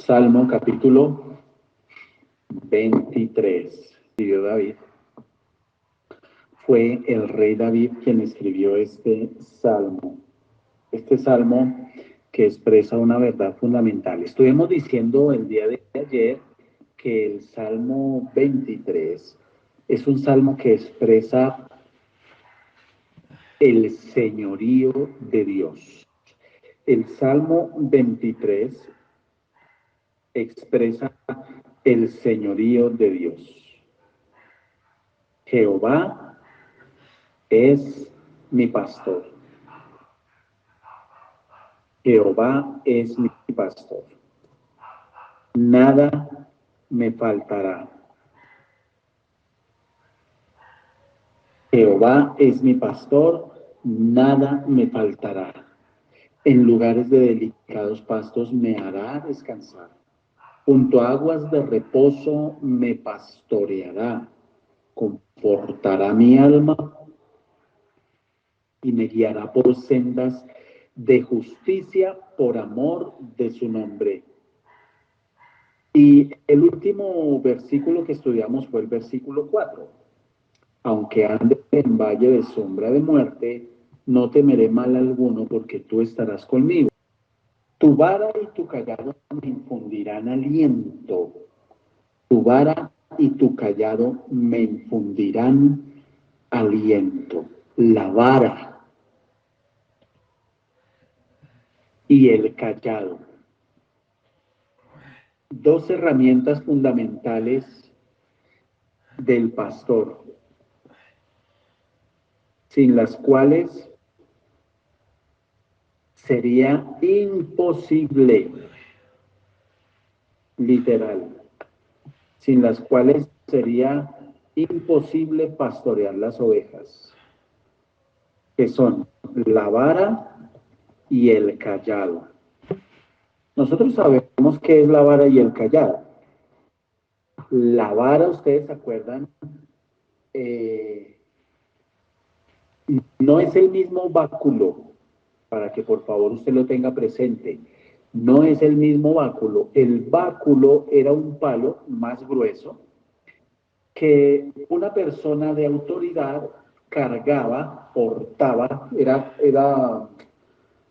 Salmo capítulo 23. Escribió David. Fue el rey David quien escribió este salmo. Este salmo que expresa una verdad fundamental. Estuvimos diciendo el día de ayer que el Salmo 23 es un salmo que expresa el señorío de Dios. El Salmo 23 expresa el señorío de Dios. Jehová es mi pastor. Jehová es mi pastor. Nada me faltará. Jehová es mi pastor, nada me faltará. En lugares de delicados pastos me hará descansar. Junto a aguas de reposo me pastoreará. Confortará mi alma y me guiará por sendas de justicia por amor de su nombre. Y el último versículo que estudiamos fue el versículo 4. Aunque ande en valle de sombra de muerte, no temeré mal alguno, porque tú estarás conmigo. Tu vara y tu callado me infundirán aliento. Tu vara y tu callado me infundirán aliento. La vara y el callado. Dos herramientas fundamentales del pastor, sin las cuales sería imposible, literal, sin las cuales sería imposible pastorear las ovejas, que son la vara y el callado. Nosotros sabemos qué es la vara y el callado. La vara, ustedes se acuerdan, no es el mismo báculo, para que por favor usted lo tenga presente. No es el mismo báculo. El báculo era un palo más grueso que una persona de autoridad cargaba, portaba, era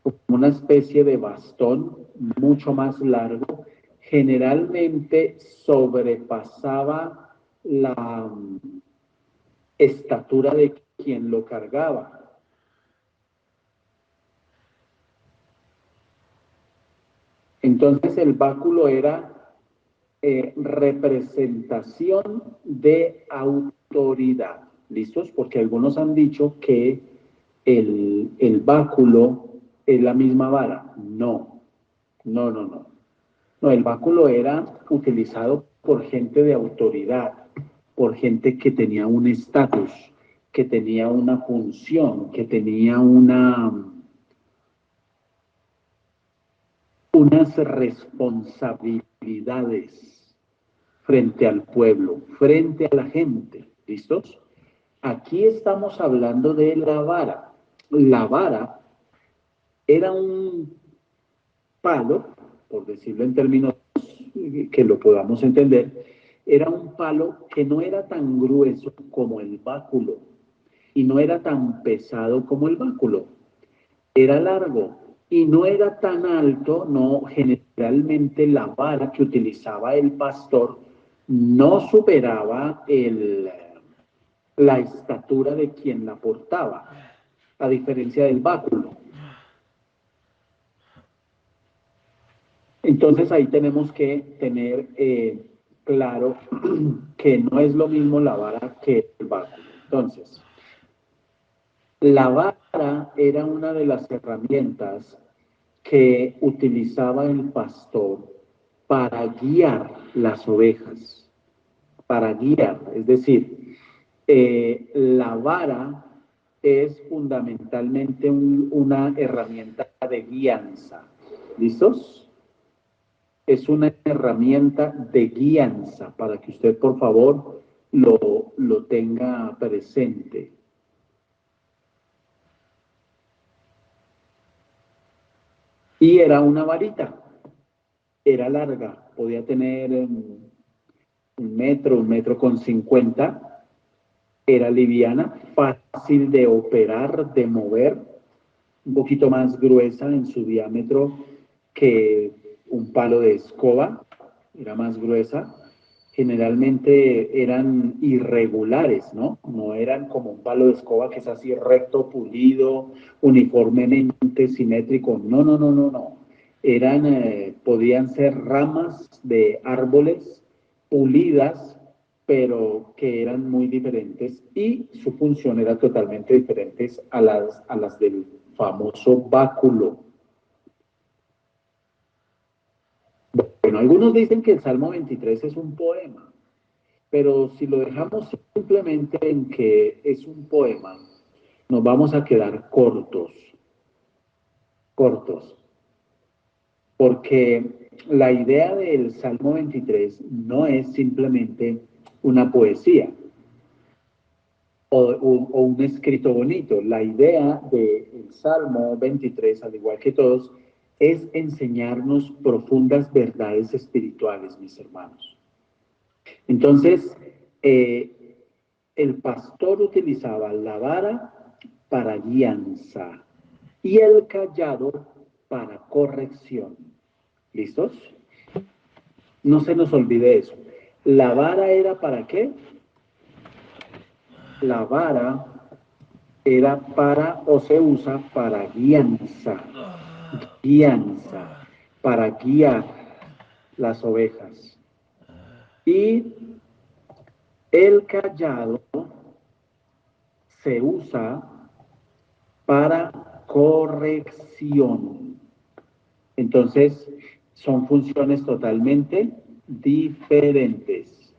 como una especie de bastón mucho más largo, generalmente sobrepasaba la estatura de quien lo cargaba. Entonces el báculo era representación de autoridad. ¿Listos? Porque algunos han dicho que el báculo es la misma vara. No, no, no, no. No, el báculo era utilizado por gente de autoridad, por gente que tenía un estatus, que tenía una función, que tenía unas responsabilidades frente al pueblo, frente a la gente. ¿Listos? Aquí estamos hablando de la vara. La vara era un palo, por decirlo en términos que lo podamos entender, era un palo que no era tan grueso como el báculo y no era tan pesado como el báculo. Era largo y no era tan alto, no, generalmente la vara que utilizaba el pastor no superaba la estatura de quien la portaba, a diferencia del báculo. Entonces ahí tenemos que tener claro que no es lo mismo la vara que el báculo. Entonces, la vara era una de las herramientas que utilizaba el pastor para guiar las ovejas, para guiar, es decir, la vara es fundamentalmente una herramienta de guianza. ¿Listos? Es una herramienta de guianza para que usted, por favor, lo tenga presente. Y era una varita, era larga, podía tener 1 metro, 1 metro con 50, era liviana, fácil de operar, de mover, un poquito más gruesa en su diámetro que un palo de escoba, era más gruesa. Generalmente eran irregulares, ¿no? No eran como un palo de escoba que es así recto, pulido, uniformemente simétrico. No, no, no, no, no. Podían ser ramas de árboles pulidas, pero que eran muy diferentes y su función era totalmente diferente a las del famoso báculo. Bueno, algunos dicen que el Salmo 23 es un poema, pero si lo dejamos simplemente en que es un poema, nos vamos a quedar cortos, cortos, porque la idea del Salmo 23 no es simplemente una poesía o un escrito bonito. La idea del Salmo 23, al igual que todos, es enseñarnos profundas verdades espirituales, mis hermanos. Entonces, el pastor utilizaba la vara para guianza y el cayado para corrección. ¿Listos? No se nos olvide eso. ¿La vara era para qué? La vara era para o se usa para guianza, guianza, para guiar las ovejas. Y el cayado se usa para corrección. Entonces, son funciones totalmente diferentes,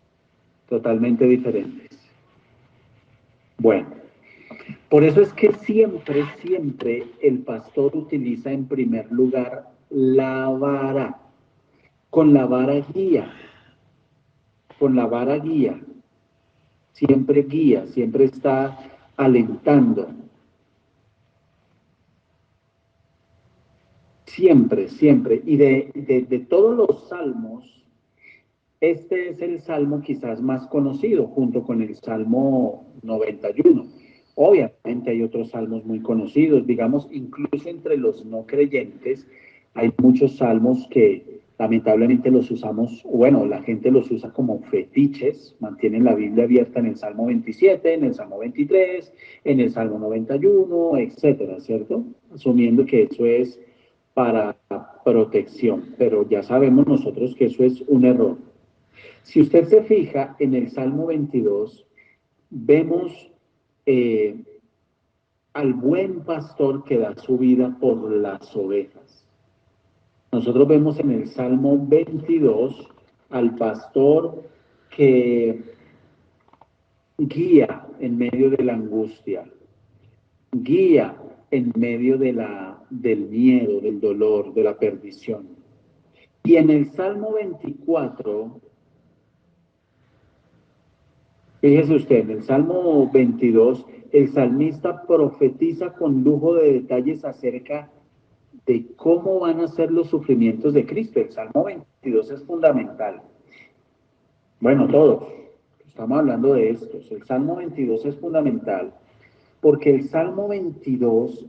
totalmente diferentes. Bueno, por eso es que siempre, siempre el pastor utiliza en primer lugar la vara, con la vara guía, con la vara guía, siempre está alentando. Siempre, siempre. Y de todos los salmos, este es el salmo quizás más conocido, junto con el Salmo 91. Obviamente hay otros salmos muy conocidos, digamos, incluso entre los no creyentes, hay muchos salmos que lamentablemente los usamos, bueno, la gente los usa como fetiches, mantienen la Biblia abierta en el Salmo 27, en el Salmo 23, en el Salmo 91, etcétera, ¿cierto? Asumiendo que eso es para protección, pero ya sabemos nosotros que eso es un error. Si usted se fija en el Salmo 22, vemos eh, al buen pastor que da su vida por las ovejas. Nosotros vemos en el Salmo 22 al pastor que guía en medio de la angustia, guía en medio del miedo, del dolor, de la perdición. Y en el Salmo 24, fíjese usted, en el Salmo 22, el salmista profetiza con lujo de detalles acerca de cómo van a ser los sufrimientos de Cristo. El Salmo 22 es fundamental. Bueno, todos, estamos hablando de estos. El Salmo 22 es fundamental porque el Salmo 22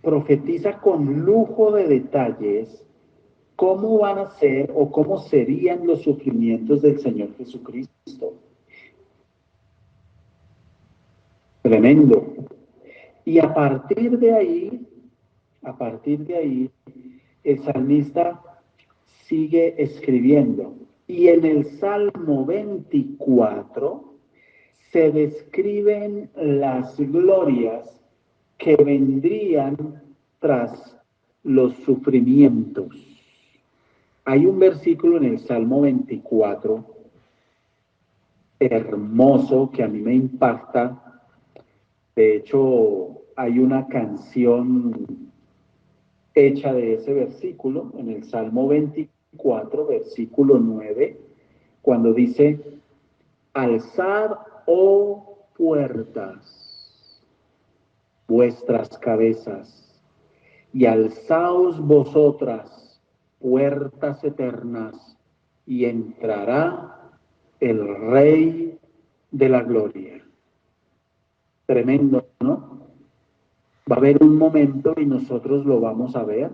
profetiza con lujo de detalles cómo van a ser o cómo serían los sufrimientos del Señor Jesucristo. Tremendo. Y a partir de ahí, el salmista sigue escribiendo. Y en el Salmo 24 se describen las glorias que vendrían tras los sufrimientos. Hay un versículo en el Salmo 24 hermoso que a mí me impacta. De hecho, hay una canción hecha de ese versículo en el Salmo 24, versículo 9, cuando dice: alzad, oh puertas, vuestras cabezas, y alzaos vosotras, puertas eternas, y entrará el Rey de la Gloria. Tremendo, ¿no? Va a haber un momento, y nosotros lo vamos a ver,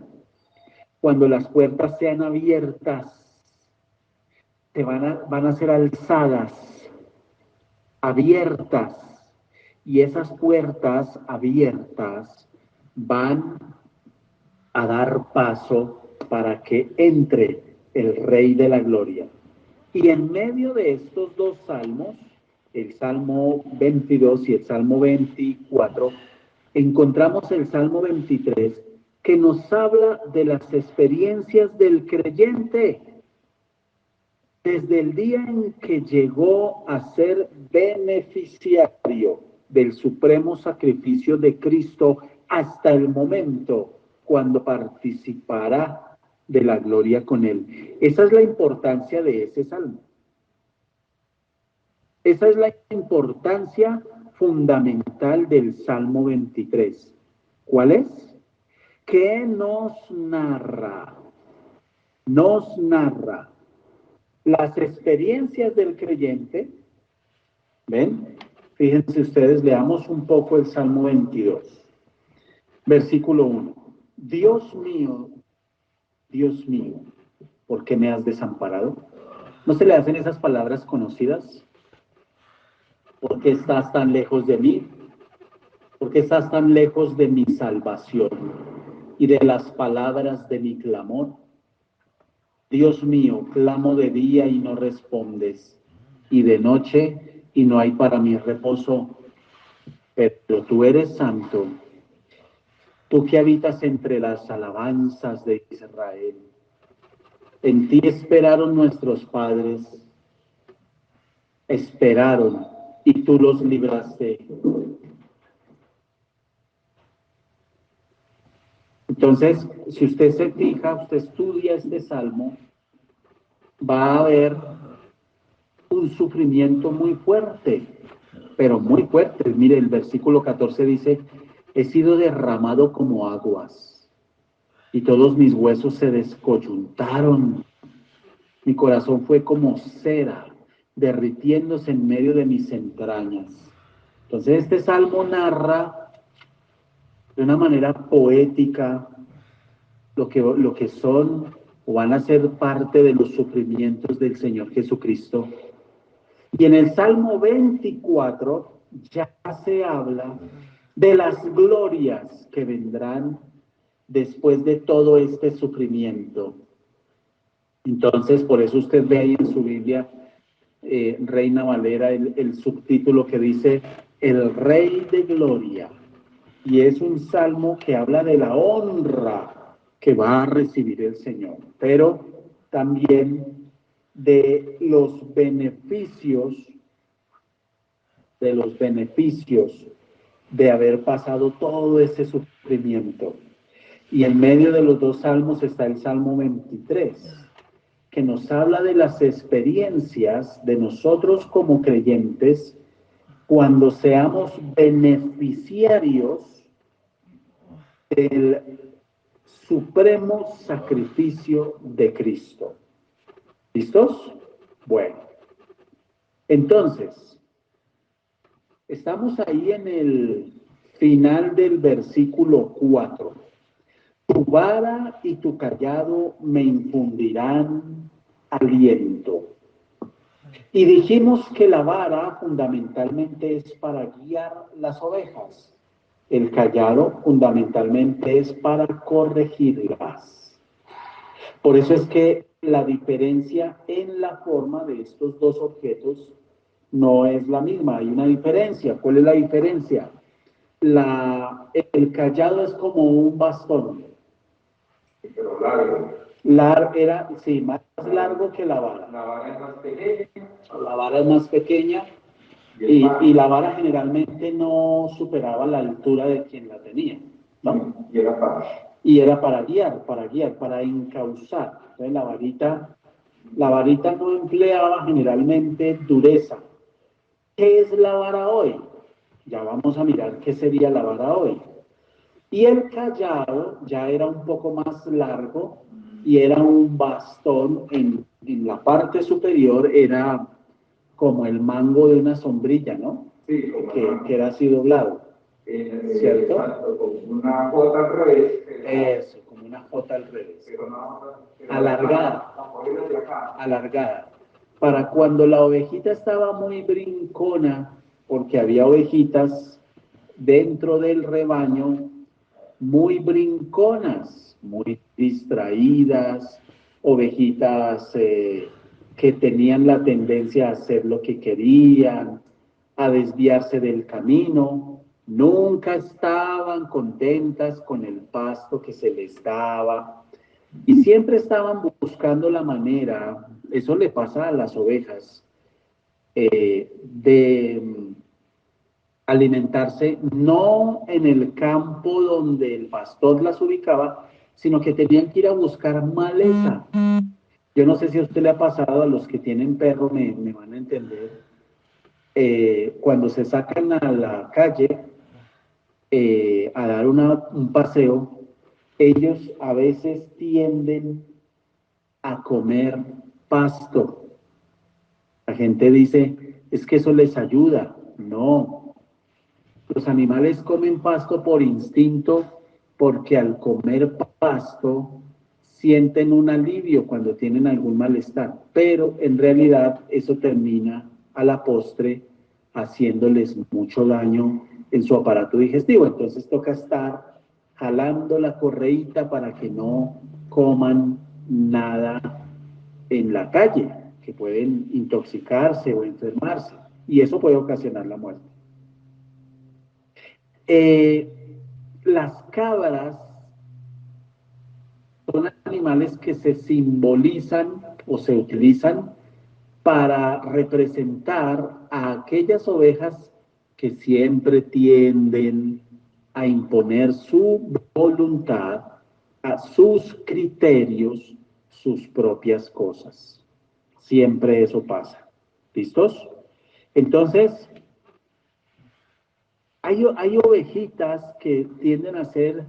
cuando las puertas sean abiertas, van a ser alzadas, abiertas, y esas puertas abiertas van a dar paso para que entre el Rey de la Gloria. Y en medio de estos dos salmos, el Salmo 22 y el Salmo 24, encontramos el Salmo 23, que nos habla de las experiencias del creyente desde el día en que llegó a ser beneficiario del supremo sacrificio de Cristo hasta el momento cuando participará de la gloria con Él. Esa es la importancia de ese salmo. Esa es la importancia fundamental del Salmo 23. ¿Cuál es? Que nos narra las experiencias del creyente. ¿Ven? Fíjense ustedes, leamos un poco el Salmo 22, versículo 1. Dios mío, ¿por qué me has desamparado? ¿No se le hacen esas palabras conocidas? ¿Por qué estás tan lejos de mí? ¿Por qué estás tan lejos de mi salvación y de las palabras de mi clamor? Dios mío, clamo de día y no respondes, y de noche y no hay para mí reposo. Pero tú eres santo, tú que habitas entre las alabanzas de Israel. En ti esperaron nuestros padres, esperaron, y tú los libraste. Entonces, si usted se fija, usted estudia este salmo, va a haber un sufrimiento muy fuerte, pero muy fuerte. Mire, el versículo 14 dice: he sido derramado como aguas, y todos mis huesos se descoyuntaron. Mi corazón fue como cera, derritiéndose en medio de mis entrañas. Entonces, este salmo narra de una manera poética lo que son o van a ser parte de los sufrimientos del Señor Jesucristo. Y en el Salmo 24 ya se habla de las glorias que vendrán después de todo este sufrimiento. Entonces, por eso usted ve ahí en su Biblia, Reina Valera, el subtítulo que dice El Rey de Gloria. Y es un salmo que habla de la honra que va a recibir el Señor, pero también de los beneficios, de haber pasado todo ese sufrimiento. Y en medio de los dos salmos está el Salmo 23, que nos habla de las experiencias de nosotros como creyentes cuando seamos beneficiarios del supremo sacrificio de Cristo. ¿Listos? Bueno, entonces, estamos ahí en el final del versículo 4. Tu vara y tu cayado me infundirán aliento. Y dijimos que la vara fundamentalmente es para guiar las ovejas. El cayado fundamentalmente es para corregirlas. Por eso es que la diferencia en la forma de estos dos objetos no es la misma. Hay una diferencia. ¿Cuál es la diferencia? El cayado es como un bastón. Pero largo. Era, sí, más largo que la vara. La vara es más pequeña. La vara es más pequeña y la vara generalmente no superaba la altura de quien la tenía, ¿no? Y era para guiar, para encauzar. Entonces la varita no empleaba generalmente dureza. ¿Qué es la vara hoy? Ya vamos a mirar qué sería la vara hoy. Y el cayado ya era un poco más largo y era un bastón en la parte superior, era como el mango de una sombrilla, ¿no? Sí, como que era así doblado, ¿cierto? Exacto, como una jota al revés. Eso, como una jota al revés. Pero Alargada. Alargada. Para cuando la ovejita estaba muy brincona, porque había ovejitas dentro del rebaño muy brinconas, muy distraídas, ovejitas que tenían la tendencia a hacer lo que querían, a desviarse del camino, nunca estaban contentas con el pasto que se les daba y siempre estaban buscando la manera, eso le pasa a las ovejas, de alimentarse no en el campo donde el pastor las ubicaba, sino que tenían que ir a buscar maleza. Yo no sé si a usted le ha pasado, a los que tienen perro me van a entender, cuando se sacan a la calle a dar un paseo, ellos a veces tienden a comer pasto. La gente dice, es que eso les ayuda. No, los animales comen pasto por instinto porque al comer pasto sienten un alivio cuando tienen algún malestar, pero en realidad eso termina a la postre haciéndoles mucho daño en su aparato digestivo. Entonces toca estar jalando la correíta para que no coman nada en la calle, que pueden intoxicarse o enfermarse, y eso puede ocasionar la muerte. Las cabras son animales que se simbolizan o se utilizan para representar a aquellas ovejas que siempre tienden a imponer su voluntad, a sus criterios, sus propias cosas. Siempre eso pasa. ¿Listos? Entonces, hay ovejitas que tienden a ser,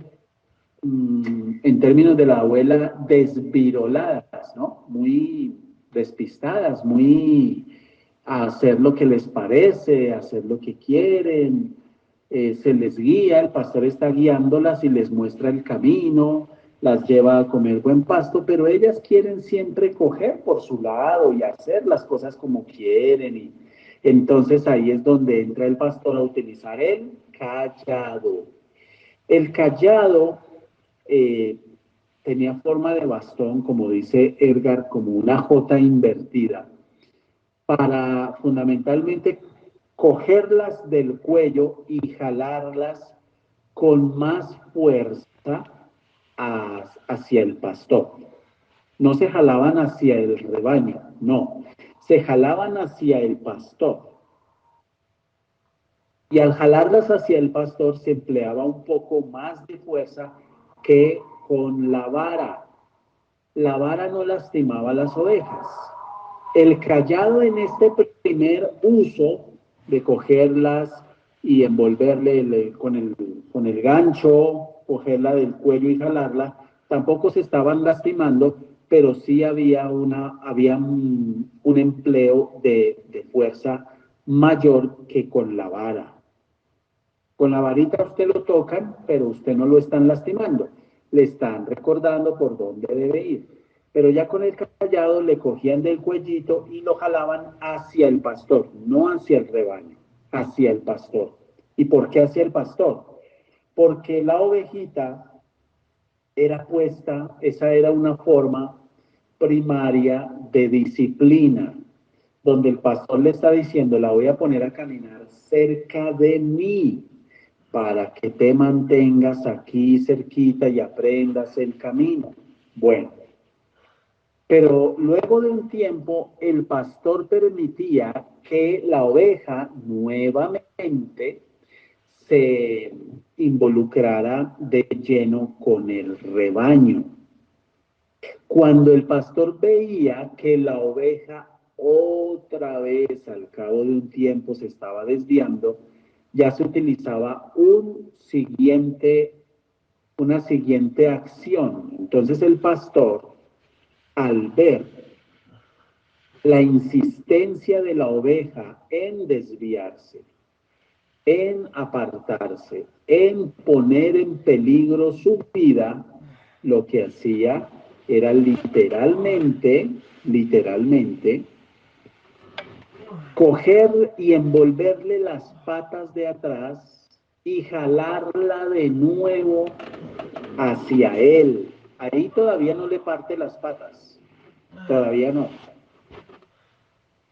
en términos de la abuela, desviroladas, ¿no? Muy despistadas, muy a hacer lo que les parece, a hacer lo que quieren. Se les guía, el pastor está guiándolas y les muestra el camino, las lleva a comer buen pasto, pero ellas quieren siempre coger por su lado y hacer las cosas como quieren. Y entonces ahí es donde entra el pastor a utilizar el cayado. El cayado eh, tenía forma de bastón, como dice Edgar, como una J invertida, para fundamentalmente cogerlas del cuello y jalarlas con más fuerza hacia el pastor. No se jalaban hacia el rebaño, no, se jalaban hacia el pastor. Y al jalarlas hacia el pastor se empleaba un poco más de fuerza que con la vara. La vara no lastimaba a las ovejas. El cayado en este primer uso de cogerlas y envolverle con el gancho, cogerla del cuello y jalarla, tampoco se estaban lastimando, pero sí había un empleo de fuerza mayor que con la vara. Con la varita usted lo tocan, pero usted no lo están lastimando. Le están recordando por dónde debe ir. Pero ya con el callado le cogían del cuellito y lo jalaban hacia el pastor, no hacia el rebaño, hacia el pastor. ¿Y por qué hacia el pastor? Porque la ovejita era puesta, esa era una forma primaria de disciplina, donde el pastor le está diciendo, la voy a poner a caminar cerca de mí, para que te mantengas aquí cerquita y aprendas el camino. Bueno, pero luego de un tiempo, el pastor permitía que la oveja nuevamente se involucrara de lleno con el rebaño. Cuando el pastor veía que la oveja otra vez al cabo de un tiempo se estaba desviando, ya se utilizaba una siguiente acción. Entonces el pastor, al ver la insistencia de la oveja en desviarse, en apartarse, en poner en peligro su vida, lo que hacía era literalmente, coger y envolverle las patas de atrás y jalarla de nuevo hacia él. Ahí todavía no le parte las patas, todavía no.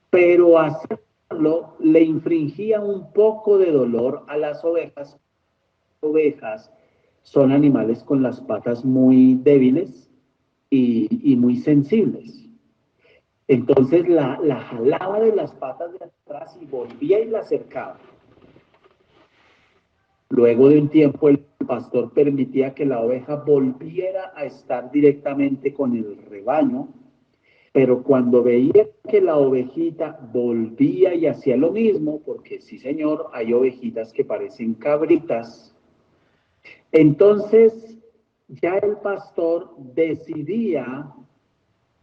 Pero hacerlo le infringía un poco de dolor a las ovejas. Ovejas son animales con las patas muy débiles y muy sensibles. Entonces la jalaba de las patas de atrás y volvía y la acercaba. Luego de un tiempo el pastor permitía que la oveja volviera a estar directamente con el rebaño, pero cuando veía que la ovejita volvía y hacía lo mismo, porque sí señor, hay ovejitas que parecen cabritas, entonces ya el pastor decidía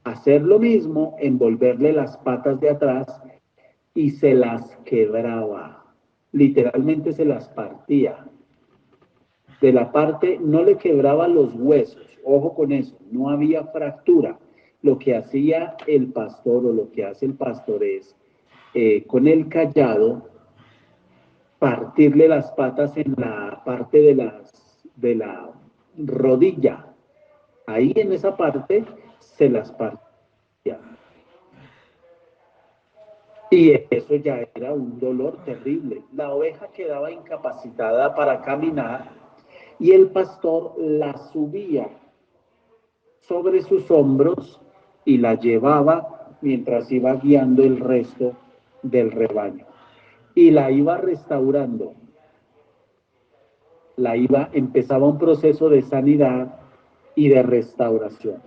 hacer lo mismo, envolverle las patas de atrás y se las quebraba. Literalmente se las partía. De la parte, no le quebraba los huesos, ojo con eso, no había fractura. Lo que hacía el pastor o lo que hace el pastor es, con el callado, partirle las patas en la parte de la rodilla. Ahí en esa parte se las partía. Y eso ya era un dolor terrible. La oveja quedaba incapacitada para caminar y el pastor la subía sobre sus hombros y la llevaba mientras iba guiando el resto del rebaño. Y la iba restaurando. Empezaba un proceso de sanidad y de restauración.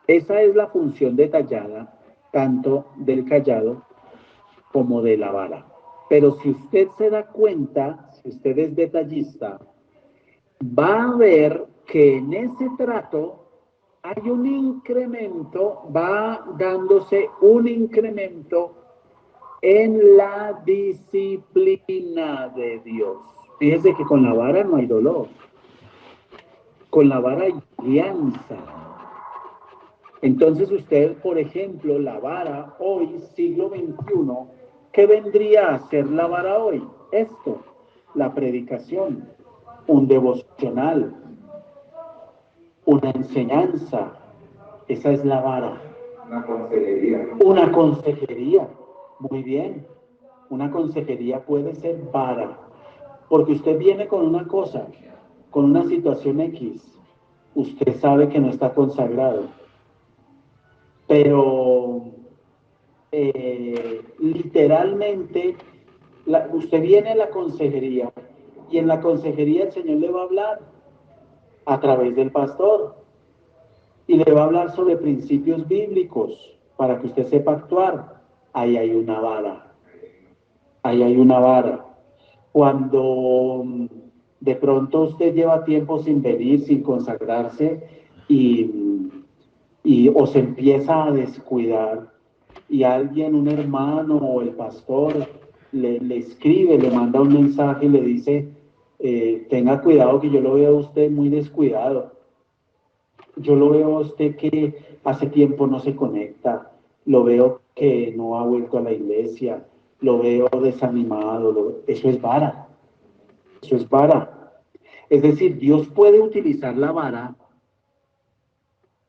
Esa es la función detallada tanto del callado como de la vara. Pero si usted se da cuenta, si usted es detallista, va a ver que en ese trato hay un incremento, va dándose un incremento en la disciplina de Dios. Fíjese que con la vara no hay dolor, con la vara hay guianza. Entonces usted, por ejemplo, la vara hoy, siglo XXI, ¿qué vendría a ser la vara hoy? Esto, la predicación, un devocional, una enseñanza. Esa es la vara. Una consejería. Una consejería. Muy bien. Una consejería puede ser vara. Porque usted viene con una cosa, con una situación X. Usted sabe que no está consagrado. Pero literalmente, usted viene a la consejería y en la consejería el Señor le va a hablar a través del pastor y le va a hablar sobre principios bíblicos para que usted sepa actuar. Ahí hay una vara. Ahí hay una vara. Cuando de pronto usted lleva tiempo sin venir, sin consagrarse o se empieza a descuidar y alguien, un hermano o el pastor le escribe, le manda un mensaje y le dice, tenga cuidado que yo lo veo a usted muy descuidado. Yo lo veo a usted que hace tiempo no se conecta, lo veo que no ha vuelto a la iglesia, lo veo desanimado, eso es vara, eso es vara. Es decir, Dios puede utilizar la vara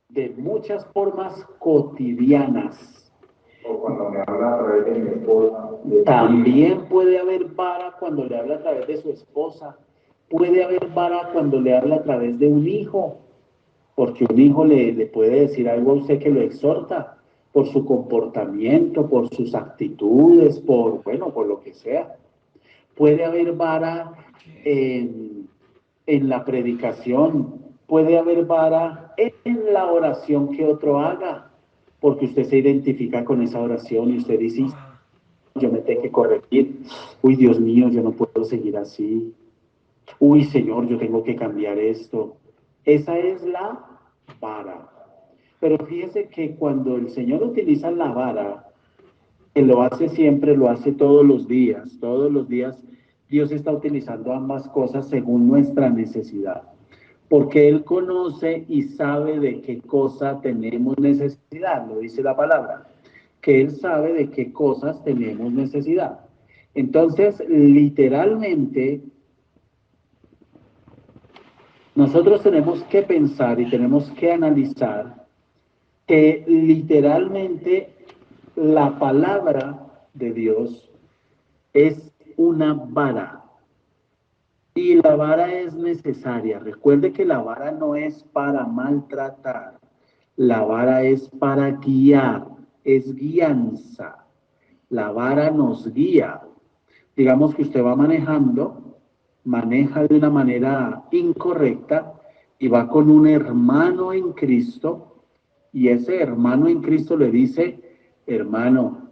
de muchas formas cotidianas. O cuando me habla a través de mi esposa. También puede haber vara cuando le habla a través de su esposa, puede haber vara cuando le habla a través de un hijo. Porque un hijo le puede decir algo a usted que lo exhorta por su comportamiento, por sus actitudes, por lo que sea. Puede haber vara en la predicación, puede haber vara en la oración que otro haga, porque usted se identifica con esa oración y usted dice, yo me tengo que corregir, uy, Dios mío, yo no puedo seguir así, uy, Señor, yo tengo que cambiar esto. Esa es la vara. Pero fíjese que cuando el Señor utiliza la vara, que lo hace siempre, lo hace todos los días, Dios está utilizando ambas cosas según nuestra necesidad. Porque Él conoce y sabe de qué cosa tenemos necesidad, lo dice la palabra, que Él sabe de qué cosas tenemos necesidad. Entonces, literalmente, nosotros tenemos que pensar y tenemos que analizar que literalmente la palabra de Dios es una vara y la vara es necesaria. Recuerde que la vara no es para maltratar, la vara es para guiar, es guianza. La vara nos guía. Digamos que usted va manejando, maneja de una manera incorrecta y va con un hermano en Cristo y ese hermano en Cristo le dice, hermano,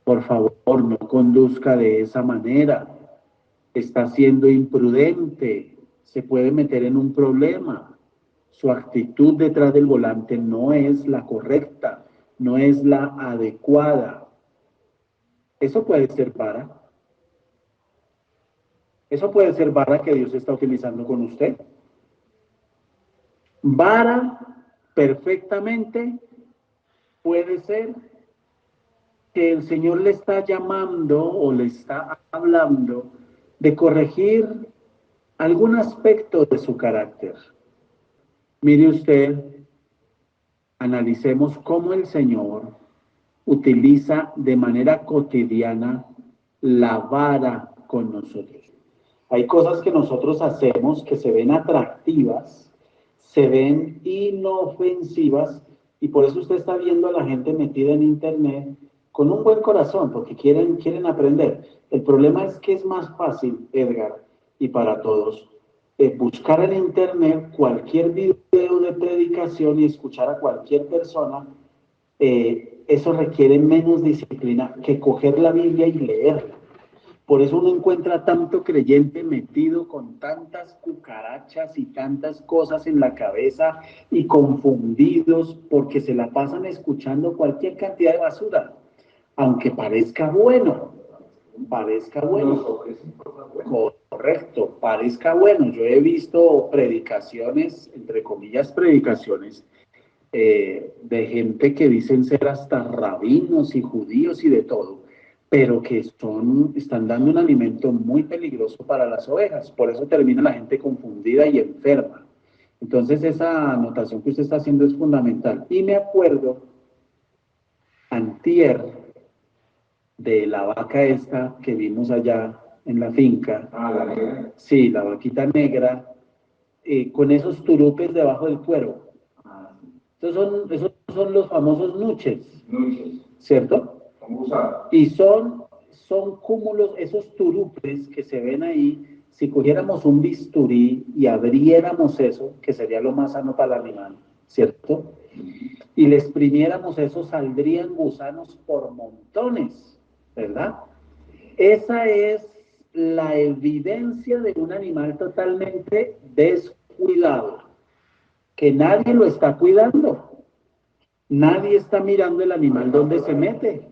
por favor, no conduzca de esa manera, está siendo imprudente, se puede meter en un problema, su actitud detrás del volante no es la correcta, no es la adecuada. Eso puede ser vara que Dios está utilizando con usted. Vara perfectamente puede ser que el Señor le está llamando o le está hablando de corregir algún aspecto de su carácter. Mire usted, analicemos cómo el Señor utiliza de manera cotidiana la vara con nosotros. Hay cosas que nosotros hacemos que se ven atractivas, se ven inofensivas, y por eso usted está viendo a la gente metida en internet con un buen corazón, porque quieren aprender. El problema es que es más fácil, Edgar, y para todos, buscar en internet cualquier video de predicación y escuchar a cualquier persona. Eso requiere menos disciplina que coger la Biblia y leerla. Por eso uno encuentra tanto creyente metido con tantas cucarachas y tantas cosas en la cabeza y confundidos porque se la pasan escuchando cualquier cantidad de basura, aunque parezca bueno, correcto, parezca bueno. Yo he visto predicaciones, entre comillas predicaciones, de gente que dicen ser hasta rabinos y judíos y de todo, pero que están dando un alimento muy peligroso para las ovejas. Por eso termina la gente confundida y enferma. Entonces esa anotación que usted está haciendo es fundamental. Y me acuerdo, antier, de la vaca esta que vimos allá en la finca. Ah, la negra. Sí, la vaquita negra, con esos turupes debajo del cuero. Esos son los famosos nuches, Nuches. ¿cierto? Son usados. Y son cúmulos, esos turupes que se ven ahí, si cogiéramos un bisturí y abriéramos eso, que sería lo más sano para el animal, ¿cierto? Y le exprimiéramos eso, saldrían gusanos por montones, ¿verdad? Esa es la evidencia de un animal totalmente descuidado, que nadie lo está cuidando. Nadie está mirando el animal donde se mete.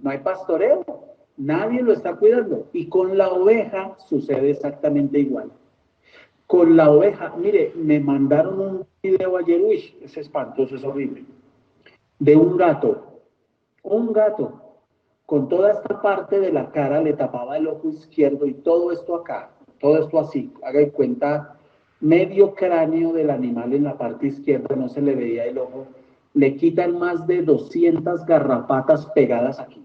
No hay pastoreo. Nadie lo está cuidando. Y con la oveja sucede exactamente igual. Con la oveja, mire, me mandaron un video ayer, uy, es espantoso, es horrible, de un gato, con toda esta parte de la cara le tapaba el ojo izquierdo y todo esto acá, todo esto así, haga de cuenta, medio cráneo del animal en la parte izquierda, no se le veía el ojo, le quitan más de 200 garrapatas pegadas aquí,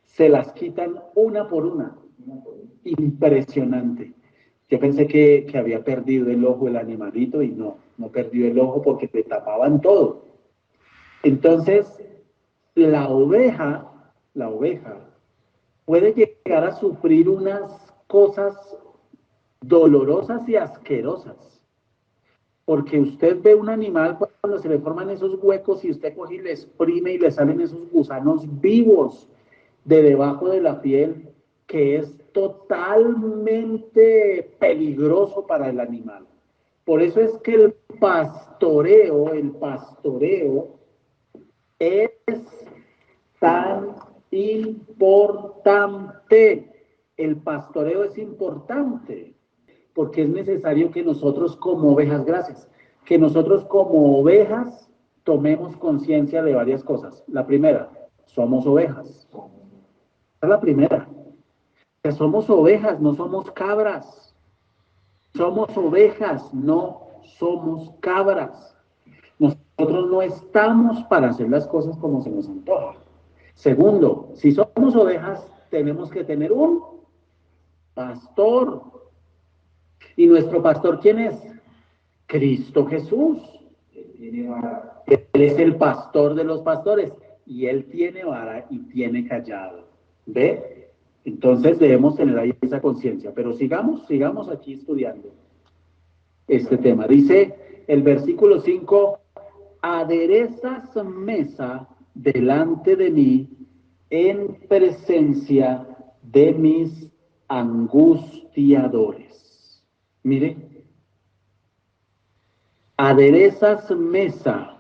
se las quitan una por una, impresionante. Yo pensé que había perdido el ojo el animalito y no perdió el ojo porque le tapaban todo. Entonces, la oveja puede llegar a sufrir unas cosas dolorosas y asquerosas, porque usted ve un animal cuando se le forman esos huecos y usted coge y le exprime y le salen esos gusanos vivos de debajo de la piel, que es totalmente peligroso para el animal. Por eso es que el pastoreo es tan importante. El pastoreo es importante porque es necesario que nosotros como ovejas, gracias, que nosotros como ovejas tomemos conciencia de varias cosas. La primera, somos ovejas. Esa es la primera. Que somos ovejas, no somos cabras. Somos ovejas, no somos cabras. Nosotros no estamos para hacer las cosas como se nos antoja. Segundo, si somos ovejas, tenemos que tener un pastor. ¿Y nuestro pastor quién es? Cristo Jesús. Él es el pastor de los pastores y él tiene vara y tiene callado. ¿Ve? Entonces debemos tener ahí esa conciencia. Pero sigamos aquí estudiando este tema. Dice el versículo 5, aderezas mesa delante de mí en presencia de mis angustiadores. Mire, aderezas mesa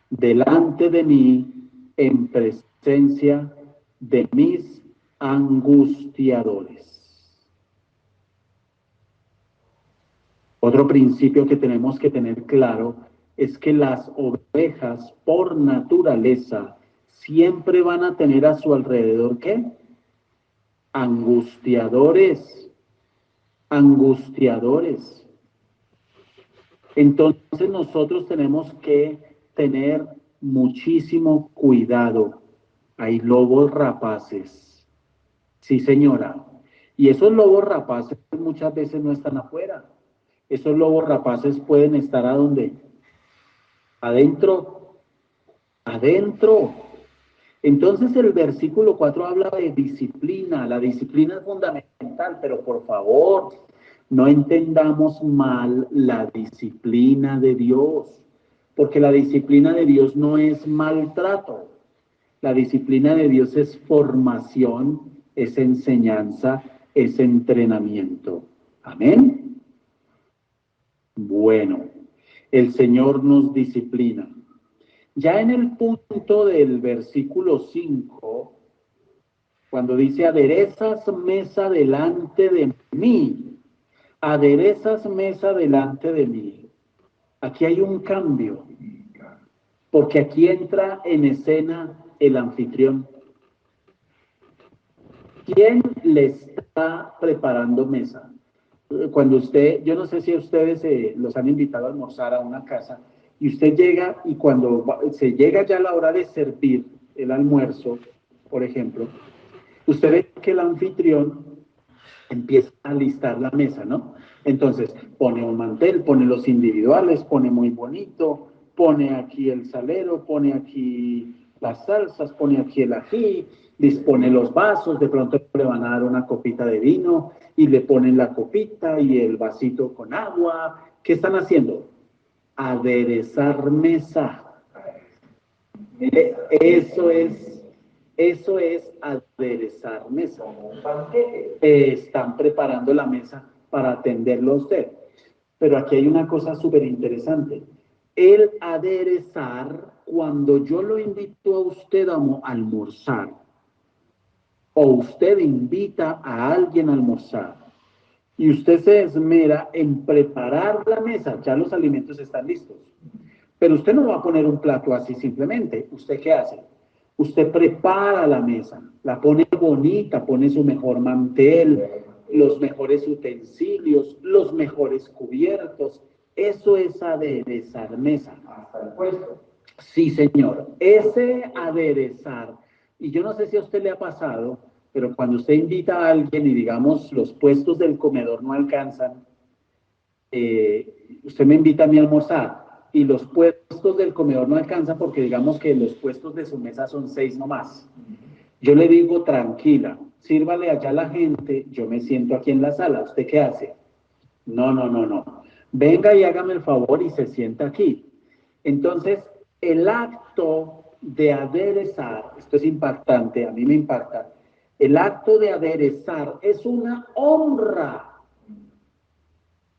delante de mí en presencia de mis angustiadores. Otro principio que tenemos que tener claro es que las ovejas por naturaleza siempre van a tener a su alrededor ¿qué? Angustiadores, angustiadores. Entonces nosotros tenemos que tener muchísimo cuidado. Hay lobos rapaces. Sí, señora. Y esos lobos rapaces muchas veces no están afuera. Esos lobos rapaces pueden estar ¿a dónde? Adentro. Adentro. Entonces el versículo 4 habla de disciplina. La disciplina es fundamental, pero por favor, no entendamos mal la disciplina de Dios, porque la disciplina de Dios no es maltrato. La disciplina de Dios es formación, es enseñanza, es entrenamiento. Amén. Bueno, el Señor nos disciplina. Ya en el punto del versículo 5, cuando dice aderezas mesa delante de mí, aderezas mesa delante de mí. Aquí hay un cambio, porque aquí entra en escena el anfitrión. ¿Quién le está preparando mesa? Cuando usted, yo no sé si ustedes los han invitado a almorzar a una casa, y usted llega y cuando se llega ya la hora de servir el almuerzo, por ejemplo, usted ve que el anfitrión empieza a listar la mesa, ¿no? Entonces pone un mantel, pone los individuales, pone muy bonito, pone aquí el salero, pone aquí las salsas, pone aquí el ají, dispone los vasos, de pronto le van a dar una copita de vino y le ponen la copita y el vasito con agua. ¿Qué están haciendo? Aderezar mesa. Eso es aderezar mesa. Están preparando la mesa para atenderlo a usted. Pero aquí hay una cosa súper interesante. El aderezar, cuando yo lo invito a usted a almorzar, o usted invita a alguien a almorzar y usted se esmera en preparar la mesa, ya los alimentos están listos. Pero usted no va a poner un plato así simplemente. ¿Usted qué hace? Usted prepara la mesa, la pone bonita, pone su mejor mantel, los mejores utensilios, los mejores cubiertos. Eso es aderezar mesa. Hasta el puesto. Sí, señor. Ese aderezar. Y yo no sé si a usted le ha pasado, pero cuando usted invita a alguien y digamos los puestos del comedor no alcanzan, usted me invita a mí a almorzar y los puestos del comedor no alcanzan porque digamos que los puestos de su mesa son 6 nomás. Yo le digo, tranquila, sírvale allá a la gente, yo me siento aquí en la sala. ¿Usted qué hace? No, no, no, no. Venga y hágame el favor y se sienta aquí. Entonces, el acto de aderezar, esto es impactante, a mí me impacta, el acto de aderezar es una honra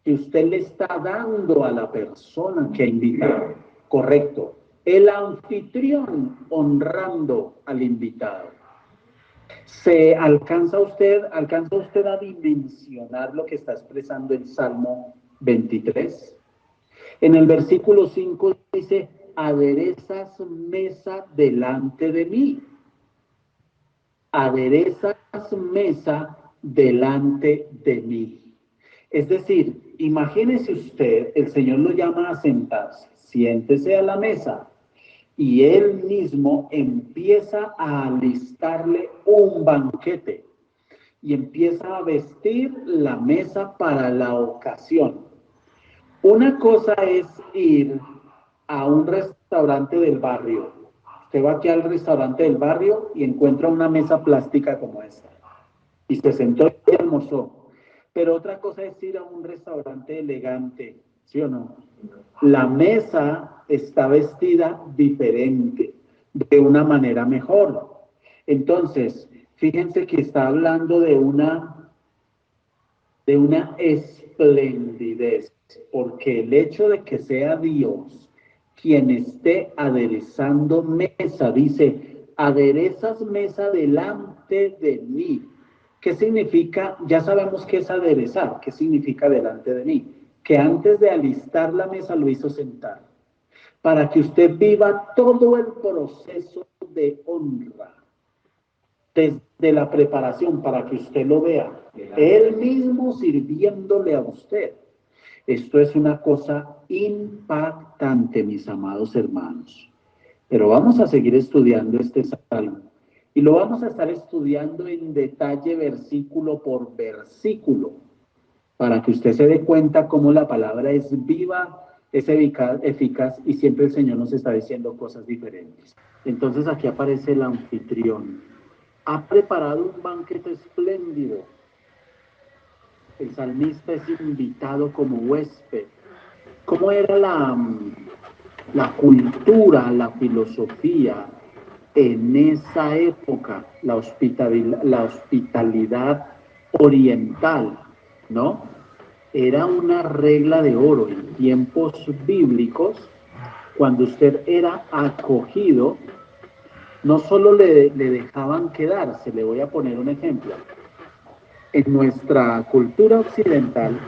que usted le está dando a la persona que ha invitado. Correcto. El anfitrión honrando al invitado. ¿Alcanza usted a dimensionar lo que está expresando el Salmo 23? En el versículo 5 dice, aderezas mesa delante de mí. Aderezas mesa delante de mí. Es decir, imagínese usted, el Señor lo llama a sentarse, siéntese a la mesa y Él mismo empieza a alistarle un banquete y empieza a vestir la mesa para la ocasión. Una cosa es ir a un restaurante del barrio. Usted va aquí al restaurante del barrio y encuentra una mesa plástica como esta y se sentó y almorzó. Pero otra cosa es ir a un restaurante elegante, ¿sí o no? La mesa está vestida diferente, de una manera mejor. Entonces, fíjense que está hablando de una esplendidez, porque el hecho de que sea Dios quien esté aderezando mesa, dice, aderezas mesa delante de mí. ¿Qué significa? Ya sabemos qué es aderezar. ¿Qué significa delante de mí? Que antes de alistar la mesa lo hizo sentar. Para que usted viva todo el proceso de honra. Desde la preparación, para que usted lo vea. Él mismo sirviéndole a usted. Esto es una cosa impactante, mis amados hermanos. Pero vamos a seguir estudiando este salmo. Y lo vamos a estar estudiando en detalle versículo por versículo, para que usted se dé cuenta cómo la palabra es viva, es eficaz y siempre el Señor nos está diciendo cosas diferentes. Entonces aquí aparece el anfitrión. Ha preparado un banquete espléndido. El salmista es invitado como huésped. ¿Cómo era la cultura, la filosofía en esa época, la hospitalidad oriental, ¿no? Era una regla de oro en tiempos bíblicos. Cuando usted era acogido, no solo le dejaban quedarse. Le voy a poner un ejemplo. En nuestra cultura occidental,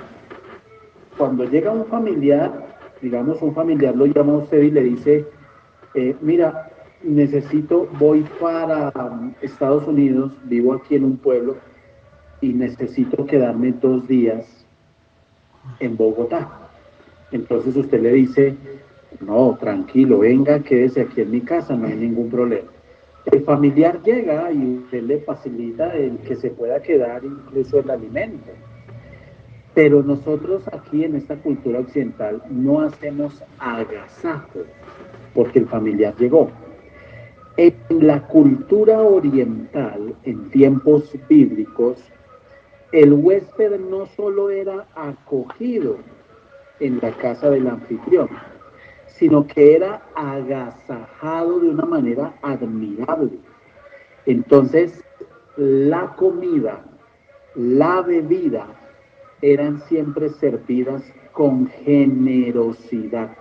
cuando llega un familiar, digamos un familiar lo llama a usted y le dice, mira, voy para Estados Unidos, vivo aquí en un pueblo y necesito quedarme 2 días en Bogotá. Entonces usted le dice, no, tranquilo, venga, quédese aquí en mi casa, no hay ningún problema. El familiar llega y usted le facilita el que se pueda quedar incluso el alimento. Pero nosotros aquí en esta cultura occidental no hacemos agasajo porque el familiar llegó. En la cultura oriental, en tiempos bíblicos, el huésped no solo era acogido en la casa del anfitrión, sino que era agasajado de una manera admirable. Entonces, la comida, la bebida, eran siempre servidas con generosidad.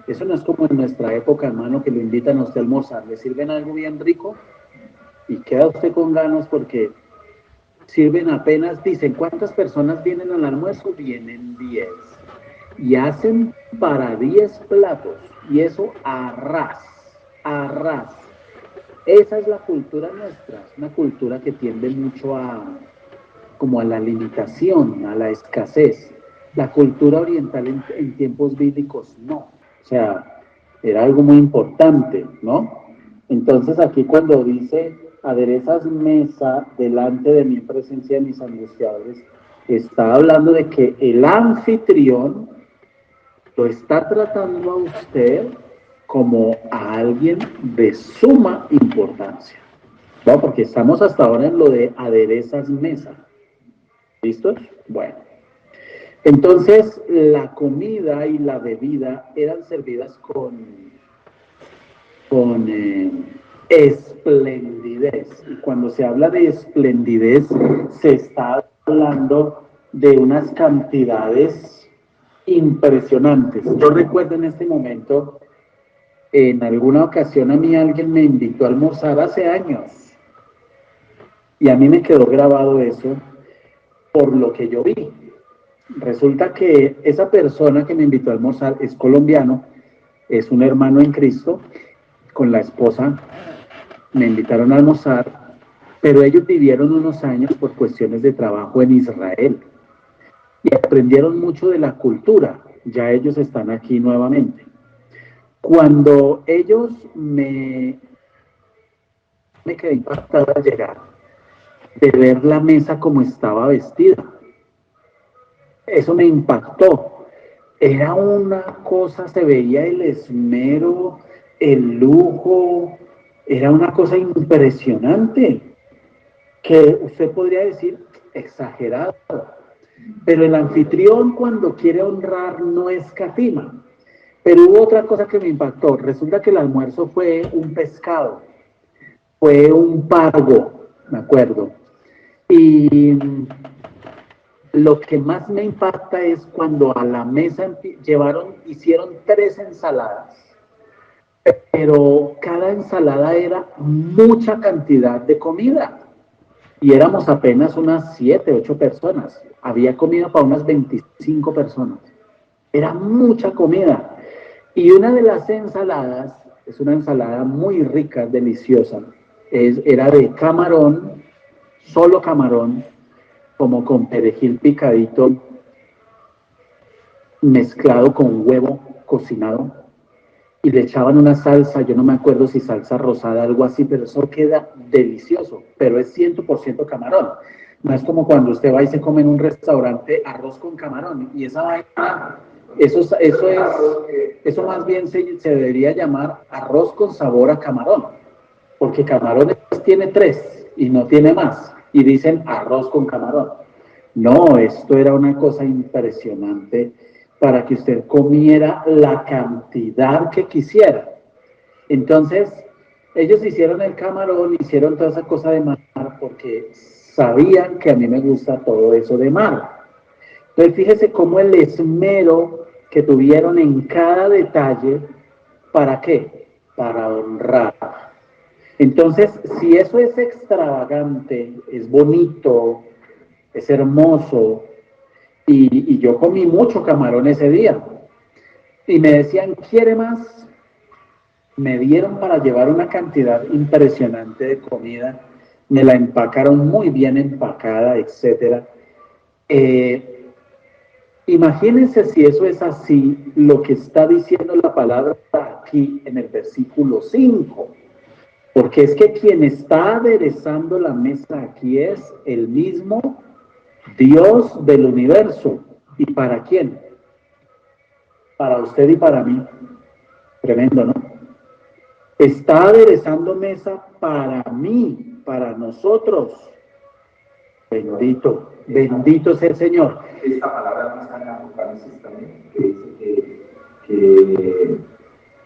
Eso no es como en nuestra época, hermano, que lo invitan a usted a almorzar. ¿Le sirven algo bien rico? y queda usted con ganas porque sirven apenas, dicen, ¿cuántas personas vienen al almuerzo? Vienen 10. Y hacen para 10 platos. Y eso a ras, a ras. Esa es la cultura nuestra, es una cultura que tiende mucho como a la limitación, a la escasez. La cultura oriental en tiempos bíblicos no. O sea, era algo muy importante, ¿no? Entonces aquí cuando dice, aderezas mesa delante de mi presencia de mis angustiadores, está hablando de que el anfitrión lo está tratando a usted como a alguien de suma importancia, ¿no? Porque estamos hasta ahora en lo de aderezas mesa. ¿Listos? Bueno. Entonces, la comida y la bebida eran servidas con esplendidez. Y cuando se habla de esplendidez, se está hablando de unas cantidades impresionantes. Yo recuerdo en este momento, en alguna ocasión a mí alguien me invitó a almorzar hace años y a mí me quedó grabado eso por lo que yo vi. Resulta que esa persona que me invitó a almorzar es colombiano, es un hermano en Cristo, con la esposa me invitaron a almorzar, pero ellos vivieron unos años por cuestiones de trabajo en Israel y aprendieron mucho de la cultura, ya ellos están aquí nuevamente. Cuando ellos me quedé impactada al llegar, de ver la mesa como estaba vestida. Eso me impactó. Era una cosa, se veía el esmero, el lujo, era una cosa impresionante, que usted podría decir exagerado. Pero el anfitrión cuando quiere honrar no escatima. Pero hubo otra cosa que me impactó. Resulta que el almuerzo fue un pescado, fue un pargo, me acuerdo. Y lo que más me impacta es cuando a la mesa hicieron 3 ensaladas, pero cada ensalada era mucha cantidad de comida y éramos apenas unas 7, 8 personas. Había comida para unas 25 personas. Era mucha comida. Y una de las ensaladas, es una ensalada muy rica, deliciosa, era de camarón, solo camarón, como con perejil picadito, mezclado con huevo cocinado, y le echaban una salsa, yo no me acuerdo si salsa rosada, algo así, pero eso queda delicioso, pero es 100% camarón. No es como cuando usted va y se come en un restaurante arroz con camarón, y esa vaina, eso más bien se debería llamar arroz con sabor a camarón, porque camarones tiene 3 y no tiene más, y dicen arroz con camarón. No, esto era una cosa impresionante para que usted comiera la cantidad que quisiera. Entonces, ellos hicieron el camarón, hicieron toda esa cosa de mar, porque sabían que a mí me gusta todo eso de mar. Entonces, fíjese cómo el esmero que tuvieron en cada detalle, ¿para qué? Para honrar. Entonces, si eso es extravagante, es bonito, es hermoso, y yo comí mucho camarón ese día, y me decían, ¿quiere más? Me dieron para llevar una cantidad impresionante de comida, me la empacaron muy bien empacada, etc. Imagínense si eso es así, lo que está diciendo la palabra aquí en el versículo 5. Porque es que quien está aderezando la mesa aquí es el mismo Dios del universo. ¿Y para quién? Para usted y para mí. Tremendo, ¿no? Está aderezando mesa para mí, para nosotros. Bendito, bendito sea el Señor. Esta palabra no está en Apocalipsis también, que dice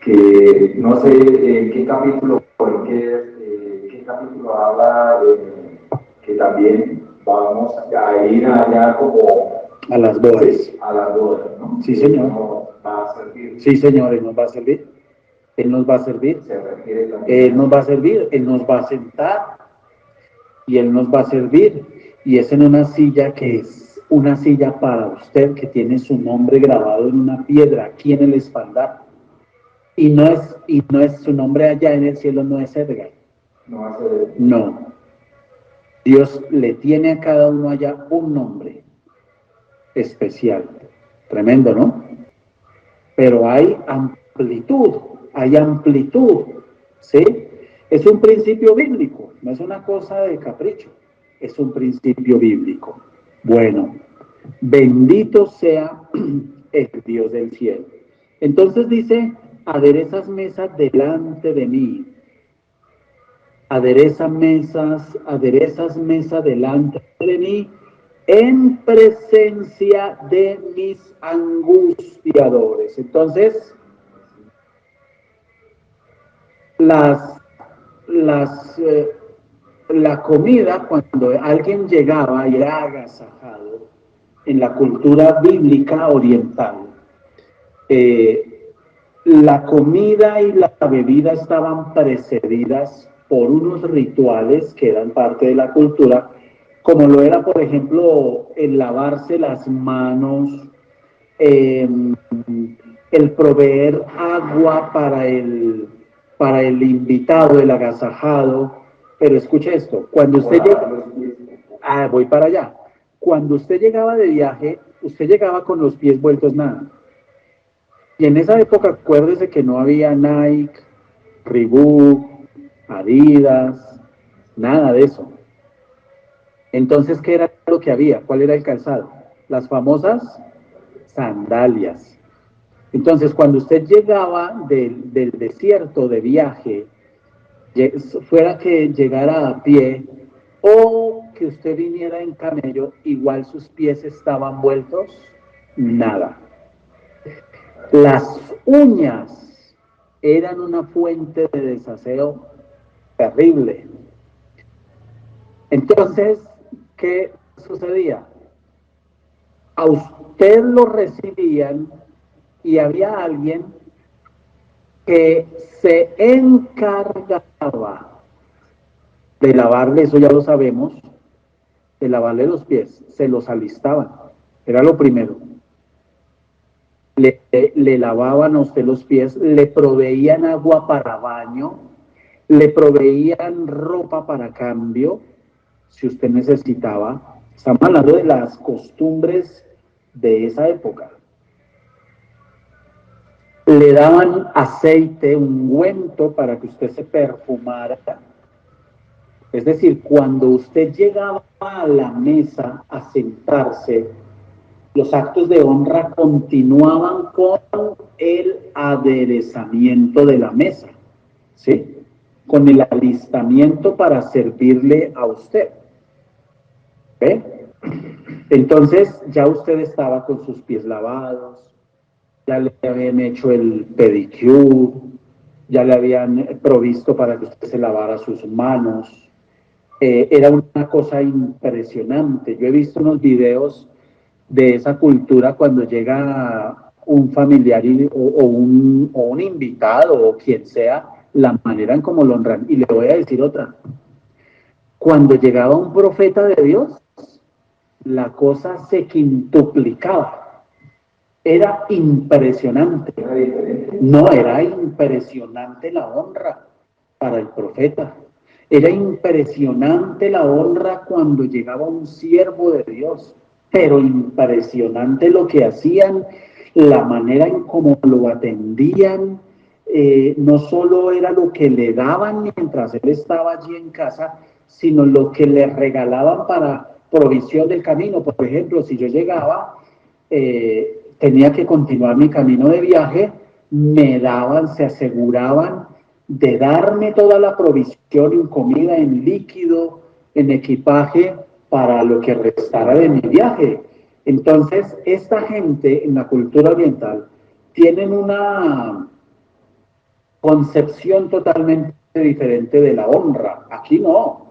que no sé en qué capítulo, qué capítulo habla, que también vamos a ir allá como a las bodas. Sí, a las bodas, ¿no? Sí, señor. Nos va a servir. Sí, señor, Él nos va a servir. Él nos va a servir. Se refiere también. Él nos va a servir, Él nos va a sentar. y Él nos va a servir, y es en una silla que es una silla para usted, que tiene su nombre grabado en una piedra aquí en el espaldar, y no es su nombre allá en el cielo, no es Edgar. No. Dios le tiene a cada uno allá un nombre especial. Tremendo, ¿no? Pero hay amplitud, ¿sí? Es un principio bíblico, no es una cosa de capricho, es un principio bíblico. Bueno, bendito sea el Dios del cielo. Entonces dice, aderezas mesas delante de mí. Aderezas mesa delante de mí en presencia de mis angustiadores. Entonces, la comida, cuando alguien llegaba y era agasajado en la cultura bíblica oriental, la comida y la bebida estaban precedidas por unos rituales que eran parte de la cultura, como lo era, por ejemplo, el lavarse las manos, el proveer agua para el invitado, el agasajado. Pero escuche esto, cuando usted llega, voy para allá. Cuando usted llegaba de viaje, usted llegaba con los pies vueltos nada. Y en esa época, acuérdese que no había Nike, Reebok, Adidas, nada de eso. Entonces, ¿qué era lo que había? ¿Cuál era el calzado? Las famosas sandalias. Entonces, cuando usted llegaba del desierto de viaje, fuera que llegara a pie o que usted viniera en camello, igual sus pies estaban vueltos, nada. Las uñas eran una fuente de desaseo terrible. Entonces, ¿qué sucedía? A usted lo recibían y había alguien que se encargaba de lavarle, eso ya lo sabemos, de lavarle los pies, se los alistaban, era lo primero. Le lavaban a usted los pies, le proveían agua para baño, le proveían ropa para cambio, si usted necesitaba. Estamos hablando de las costumbres de esa época. Le daban aceite, ungüento para que usted se perfumara. Es decir, cuando usted llegaba a la mesa a sentarse, los actos de honra continuaban con el aderezamiento de la mesa, ¿sí? Con el alistamiento para servirle a usted. ¿Ve? Entonces ya usted estaba con sus pies lavados, ya le habían hecho el pedicure, ya le habían provisto para que usted se lavara sus manos. Era una cosa impresionante. Yo he visto unos videos de esa cultura cuando llega un familiar o un invitado o quien sea, la manera en cómo lo honran. Y le voy a decir otra. Cuando llegaba un profeta de Dios, la cosa se quintuplicaba. Era impresionante. No, era impresionante la honra para el profeta. Era impresionante la honra cuando llegaba un siervo de Dios, pero impresionante lo que hacían, la manera en cómo lo atendían. No solo era lo que le daban mientras él estaba allí en casa, sino lo que le regalaban para provisión del camino. Por ejemplo, si yo llegaba, tenía que continuar mi camino de viaje, me daban, se aseguraban de darme toda la provisión en comida, en líquido, en equipaje, para lo que restara de mi viaje. Entonces, esta gente en la cultura oriental tienen una concepción totalmente diferente de la honra. Aquí no.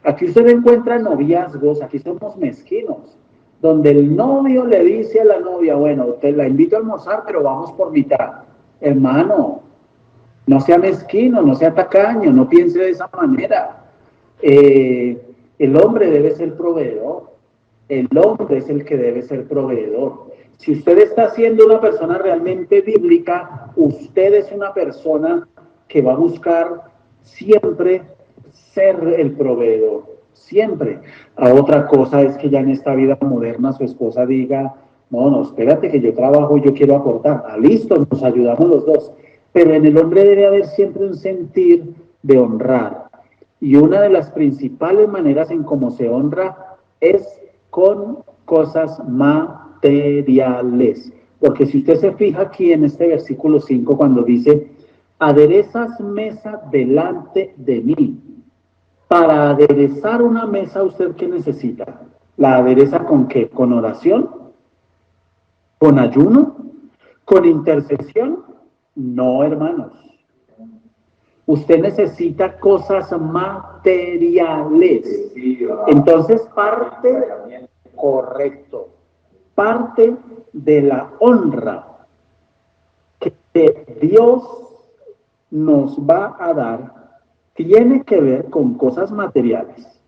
Aquí usted encuentra noviazgos, aquí somos mezquinos, donde el novio le dice a la novia, bueno, te la invito a almorzar, pero vamos por mitad. Hermano, no sea mezquino, no sea tacaño, no piense de esa manera. El hombre debe ser proveedor. El hombre es el que debe ser proveedor. Si usted está siendo una persona realmente bíblica, usted es una persona que va a buscar siempre ser el proveedor. Siempre. A otra cosa es que ya en esta vida moderna su esposa diga, no, no, espérate que yo trabajo y yo quiero aportar. Ah, listo, nos ayudamos los dos. Pero en el hombre debe haber siempre un sentir de honrar. Y una de las principales maneras en cómo se honra es con cosas materiales. Porque si usted se fija aquí en este versículo 5, cuando dice, aderezas mesa delante de mí. Para aderezar una mesa, ¿usted qué necesita? ¿La adereza con qué? ¿Con oración? ¿Con ayuno? ¿Con intercesión? No, hermanos. Usted necesita cosas materiales. Entonces, parte de la honra que Dios nos va a dar tiene que ver con cosas materiales.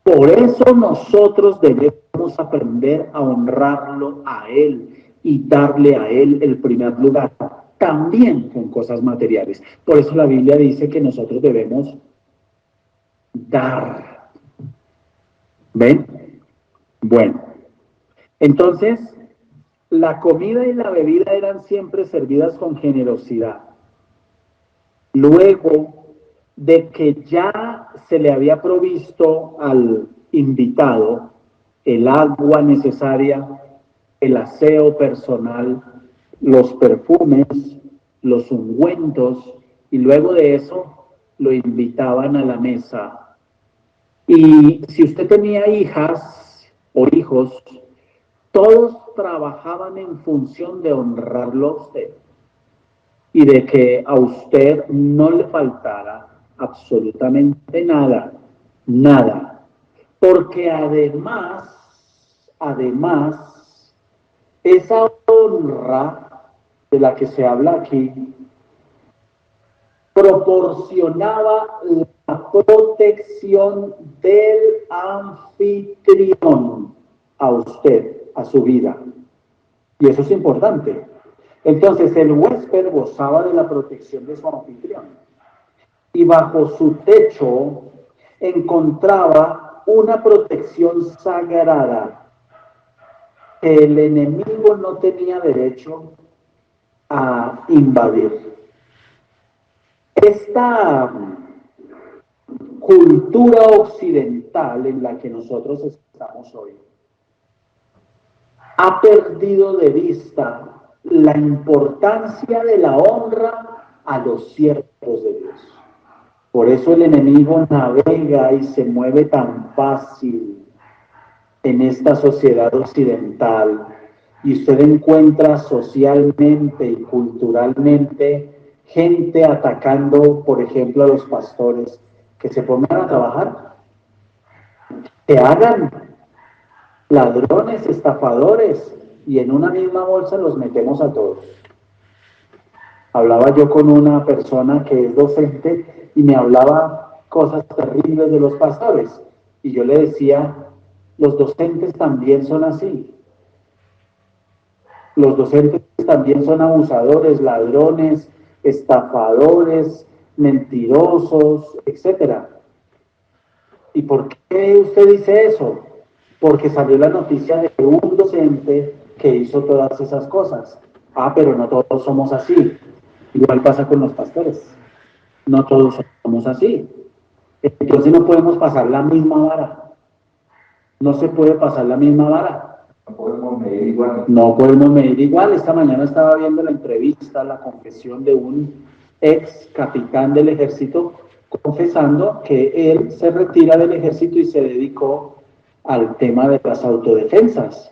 Por eso nosotros debemos aprender a honrarlo a Él y darle a Él el primer lugar, también con cosas materiales. Por eso la Biblia dice que nosotros debemos dar. ¿Ven? Bueno, entonces, la comida y la bebida eran siempre servidas con generosidad. Luego de que ya se le había provisto al invitado el agua necesaria, el aseo personal, los perfumes, los ungüentos, y luego de eso lo invitaban a la mesa. Y si usted tenía hijas o hijos, todos trabajaban en función de honrarlo a usted y de que a usted no le faltara absolutamente nada, nada. Porque además, esa honra de la que se habla aquí, proporcionaba la protección del anfitrión a usted, a su vida. Y eso es importante. Entonces, el huésped gozaba de la protección de su anfitrión. Y bajo su techo encontraba una protección sagrada que el enemigo no tenía derecho a invadir. Esta cultura occidental en la que nosotros estamos hoy ha perdido de vista la importancia de la honra a los siervos de Dios. Por eso el enemigo navega y se mueve tan fácil en esta sociedad occidental. Y usted encuentra socialmente y culturalmente gente atacando, por ejemplo, a los pastores, que se pongan a trabajar, que hagan ladrones, estafadores, y en una misma bolsa los metemos a todos. Hablaba yo con una persona que es docente y me hablaba cosas terribles de los pastores. Y yo le decía, los docentes también son así. Los docentes también son abusadores, ladrones, estafadores, mentirosos, etc. ¿Y por qué usted dice eso? Porque salió la noticia de un docente que hizo todas esas cosas. Ah, pero no todos somos así. Igual pasa con los pastores. No todos somos así. Entonces no podemos pasar la misma vara. No se puede pasar la misma vara. No podemos medir igual. No podemos medir igual. Esta mañana estaba viendo la entrevista, la confesión de un ex capitán del ejército, confesando que él se retira del ejército y se dedicó al tema de las autodefensas.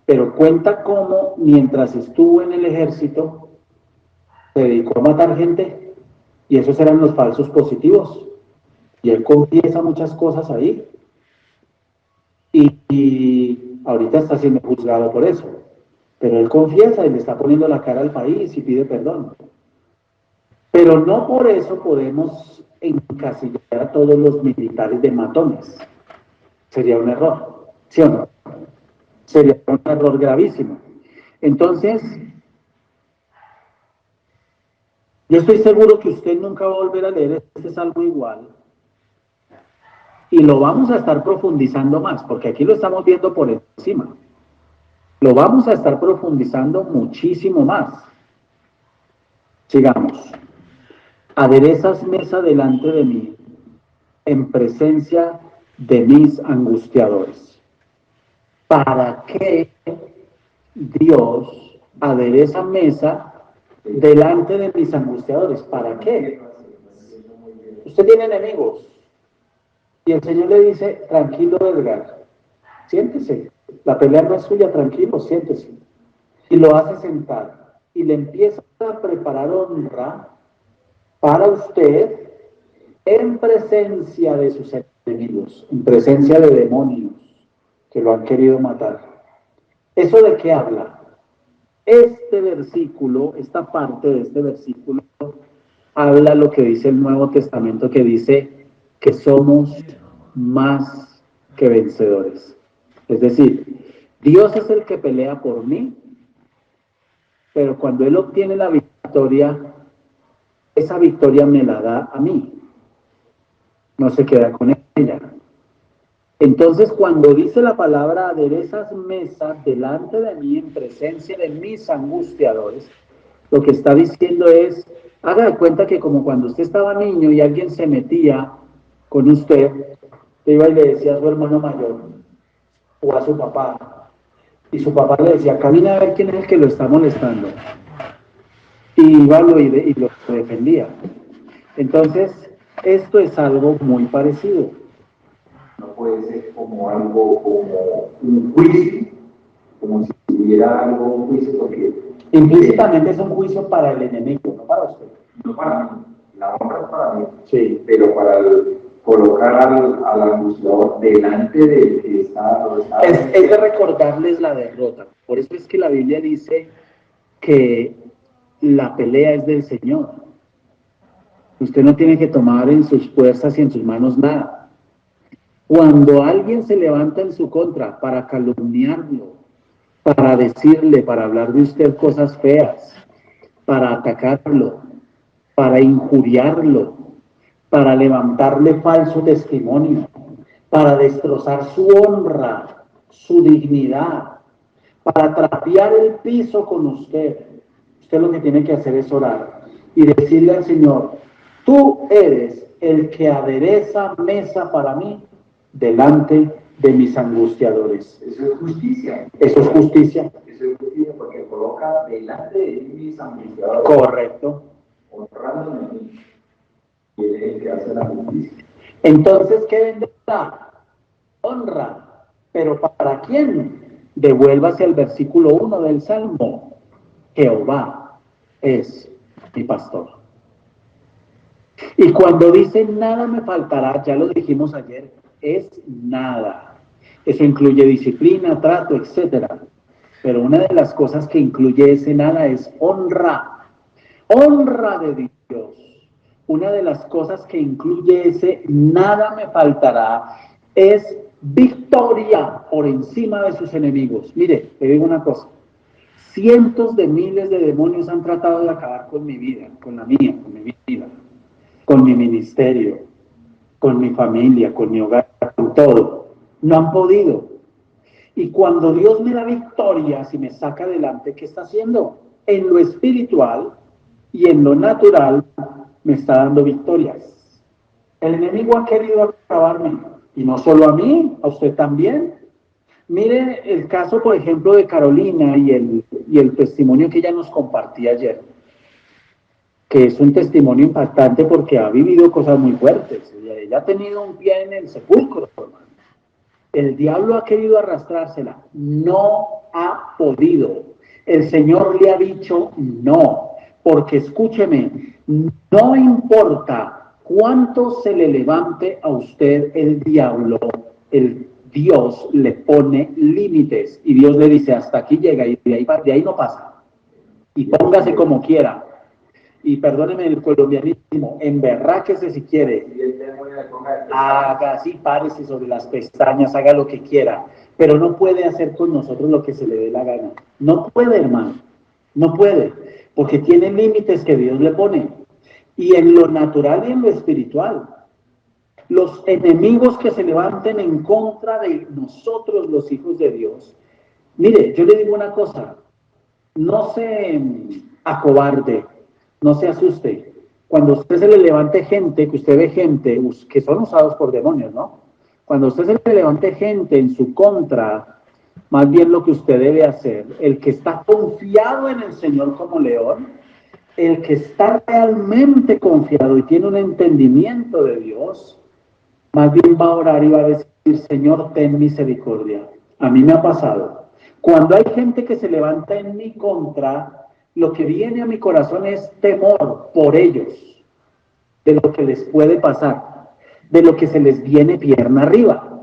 Pero cuenta cómo mientras estuvo en el ejército se dedicó a matar gente y esos eran los falsos positivos. Y él confiesa muchas cosas ahí. Y ahorita está siendo juzgado por eso. Pero él confiesa y le está poniendo la cara al país y pide perdón. Pero no por eso podemos encasillar a todos los militares de matones. Sería un error, ¿sí o no? Sería un error gravísimo. Entonces, yo estoy seguro que usted nunca va a volver a leer este salmo igual. Y lo vamos a estar profundizando más, porque aquí lo estamos viendo por encima. Lo vamos a estar profundizando muchísimo más. Sigamos. Aderezas mesa delante de mí, en presencia de mis angustiadores. ¿Para qué Dios adereza mesa delante de mis angustiadores? ¿Para qué? Usted tiene enemigos. Y el Señor le dice, tranquilo, Edgar, siéntese. La pelea no es suya, tranquilo, siéntese. Y lo hace sentar. Y le empieza a preparar honra para usted en presencia de sus enemigos, en presencia de demonios que lo han querido matar. ¿Eso de qué habla? Este versículo, esta parte de este versículo, habla lo que dice el Nuevo Testamento, que dice que somos más que vencedores. Es decir, Dios es el que pelea por mí, pero cuando Él obtiene la victoria, esa victoria me la da a mí. No se queda con ella. Entonces, cuando dice la palabra aderezas mesa delante de mí en presencia de mis angustiadores, lo que está diciendo es, haga de cuenta que como cuando usted estaba niño y alguien se metía con usted, iba y le decía a su hermano mayor o a su papá, y su papá le decía, camina a ver quién es el que lo está molestando. Y iba y lo defendía. Entonces, esto es algo muy parecido. No puede ser como algo, como un juicio, como si hubiera algo, un juicio, porque implícitamente es un juicio para el enemigo, no para usted. no para mí, la honra es para mí, Sí. pero para colocar al angustiador delante del que está, es de recordarles la derrota. Por eso es que la Biblia dice que la pelea es del Señor. Usted no tiene que tomar en sus fuerzas y en sus manos nada. Cuando alguien se levanta en su contra para calumniarlo, para decirle, para hablar de usted cosas feas, para atacarlo, para injuriarlo, para levantarle falso testimonio, para destrozar su honra, su dignidad, para trapear el piso con usted. Usted lo que tiene que hacer es orar y decirle al Señor, tú eres el que adereza mesa para mí delante de mis angustiadores. Eso es justicia. Eso es justicia. Eso es justicia porque coloca delante de mis angustiadores. Correcto. Honrándome a mí. Y él es el que hace la justicia. Entonces, ¿qué vendrá? Honra. ¿Pero para quién? Devuélvase al versículo 1 del Salmo. Jehová es mi pastor. Y cuando dice nada me faltará, ya lo dijimos ayer, es nada. Eso incluye disciplina, trato, etcétera. Pero una de las cosas que incluye ese nada es honra. Honra de Dios. Una de las cosas que incluye ese nada me faltará es victoria por encima de sus enemigos. Mire, te digo una cosa. Cientos de miles de demonios han tratado de acabar con mi vida, con la mía, con mi vida, con mi ministerio, con mi familia, con mi hogar, con todo. No han podido. Y cuando Dios me da victorias y me saca adelante, ¿qué está haciendo? En lo espiritual y en lo natural me está dando victorias. El enemigo ha querido acabarme, y no solo a mí, a usted también. Mire el caso, por ejemplo, de Carolina y el testimonio que ella nos compartía ayer, que es un testimonio impactante porque ha vivido cosas muy fuertes. Ella ha tenido un pie en el sepulcro, hermano. El diablo ha querido arrastrársela, no ha podido. El Señor le ha dicho no, porque escúcheme, no importa cuánto se le levante a usted el diablo, el Dios le pone límites y Dios le dice hasta aquí llega y de ahí no pasa. Y póngase como quiera. y perdóneme el colombianismo, emberráquese si quiere, haga así, párese sobre las pestañas, haga lo que quiera, pero no puede hacer con nosotros lo que se le dé la gana. No puede, hermano, no puede, porque tiene límites que Dios le pone, y en lo natural y en lo espiritual. Los enemigos que se levanten en contra de nosotros, los hijos de Dios. Mire, yo le digo una cosa, no se acobarde, no se asuste. Cuando a usted se le levante gente, que usted ve gente que son usados por demonios, ¿no? Cuando a usted se le levante gente en su contra, más bien lo que usted debe hacer, el que está confiado en el Señor como león, el que está realmente confiado y tiene un entendimiento de Dios, más bien va a orar y va a decir, Señor, ten misericordia. A mí me ha pasado. Cuando hay gente que se levanta en mi contra, lo que viene a mi corazón es temor por ellos, de lo que les puede pasar, de lo que se les viene pierna arriba,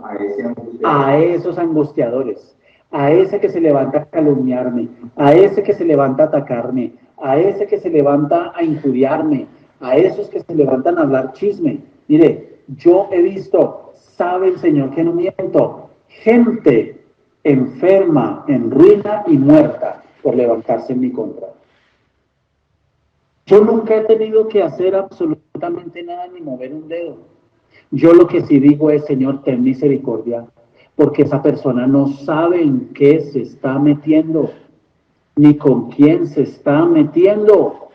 a esos angustiadores, a ese que se levanta a calumniarme, a ese que se levanta a atacarme, a ese que se levanta a injuriarme, a esos que se levantan a hablar chisme. Mire, yo he visto, sabe el Señor que no miento, gente enferma, en ruina y muerta por levantarse en mi contra. Yo nunca he tenido que hacer absolutamente nada ni mover un dedo. Yo lo que sí digo es, Señor, ten misericordia, porque esa persona no sabe en qué se está metiendo, ni con quién se está metiendo.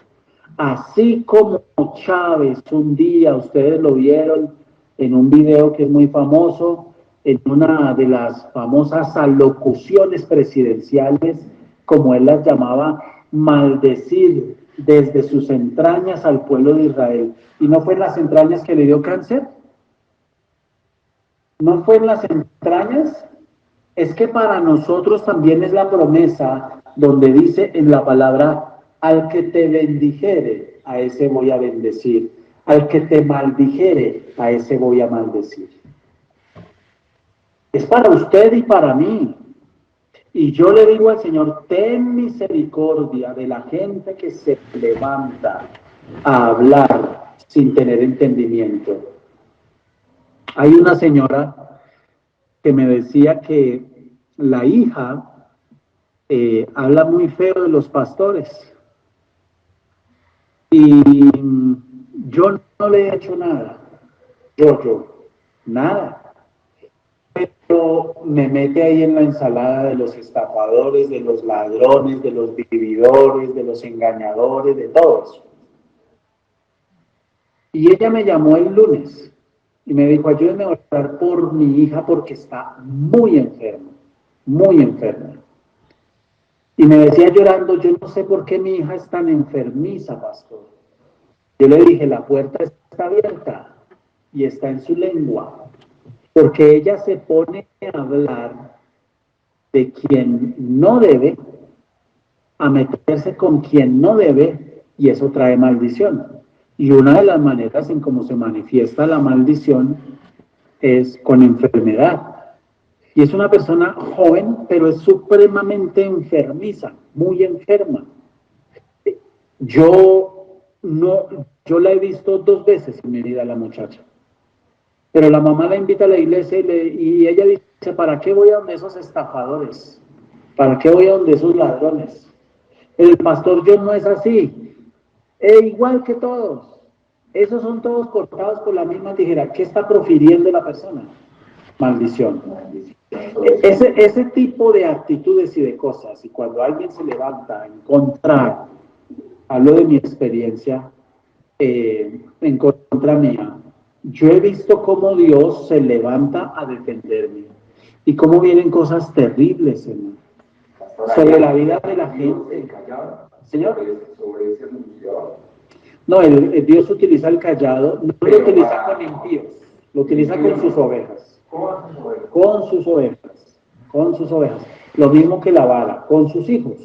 Así como Chávez un día, ustedes lo vieron en un video que es muy famoso, en una de las famosas alocuciones presidenciales, como él las llamaba, maldecir desde sus entrañas al pueblo de Israel. ¿Y no fue en las entrañas que le dio cáncer? ¿No fue en las entrañas? Es que para nosotros también es la promesa donde dice en la palabra, al que te bendijere, a ese voy a bendecir. Al que te maldijere, a ese voy a maldecir. Es para usted y para mí. Y yo le digo al Señor, ten misericordia de la gente que se levanta a hablar sin tener entendimiento. Hay una señora que me decía que la hija habla muy feo de los pastores. Y yo no le he hecho nada. Nada. Pero me mete ahí en la ensalada de los estafadores, de los ladrones, de los vividores, de los engañadores, de todos. Y ella me llamó el lunes y me dijo, ayúdeme a orar por mi hija porque está muy enferma, muy enferma. Y me decía llorando, yo no sé por qué mi hija es tan enfermiza, pastor. Yo le dije, la puerta está abierta y está en su lengua, porque ella se pone a hablar de quien no debe, a meterse con quien no debe, y eso trae maldición. Y una de las maneras en cómo se manifiesta la maldición es con enfermedad. Y es una persona joven, pero es supremamente enfermiza, muy enferma. Yo la he visto 2 veces en mi vida, la muchacha. Pero la mamá la invita a la iglesia y ella dice, ¿para qué voy a donde esos estafadores? ¿Para qué voy a donde esos ladrones? El pastor John no es así. Igual que todos. Esos son todos cortados por la misma tijera. ¿Qué está profiriendo la persona? Maldición. Ese tipo de actitudes y de cosas, y cuando alguien se levanta en contra, hablo de mi experiencia, en contra mía, yo he visto cómo Dios se levanta a defenderme y cómo vienen cosas terribles, hermano, sobre la vida de la gente. Señor, no, Dios utiliza el callado, no lo utiliza con impíos, lo utiliza con sus ovejas. Con sus ovejas. Lo mismo que la vara, con sus hijos,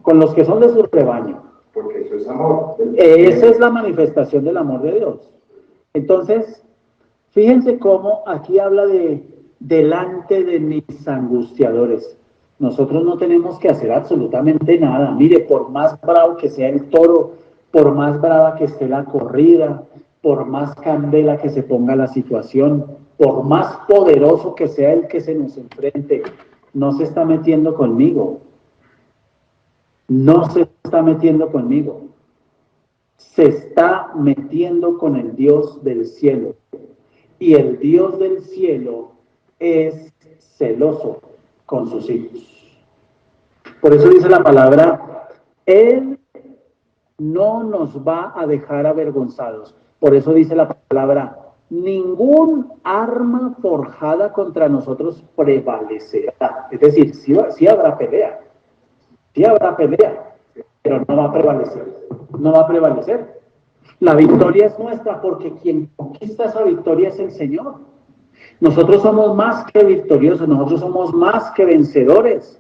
con los que son de su rebaño. Porque eso es amor. Esa es la manifestación del amor de Dios. Entonces, fíjense cómo aquí habla de delante de mis angustiadores. Nosotros no tenemos que hacer absolutamente nada. Mire, por más bravo que sea el toro, por más brava que esté la corrida, por más candela que se ponga la situación, por más poderoso que sea el que se nos enfrente, no se está metiendo conmigo. No se está metiendo conmigo. Se está metiendo con el Dios del cielo. Y el Dios del cielo es celoso con sus hijos. Por eso dice la palabra, Él no nos va a dejar avergonzados. Por eso dice la palabra, ningún arma forjada contra nosotros prevalecerá. Es decir, sí habrá pelea, pero no va a prevalecer. No va a prevalecer. La victoria es nuestra porque quien conquista esa victoria es el Señor. Nosotros somos más que victoriosos, nosotros somos más que vencedores.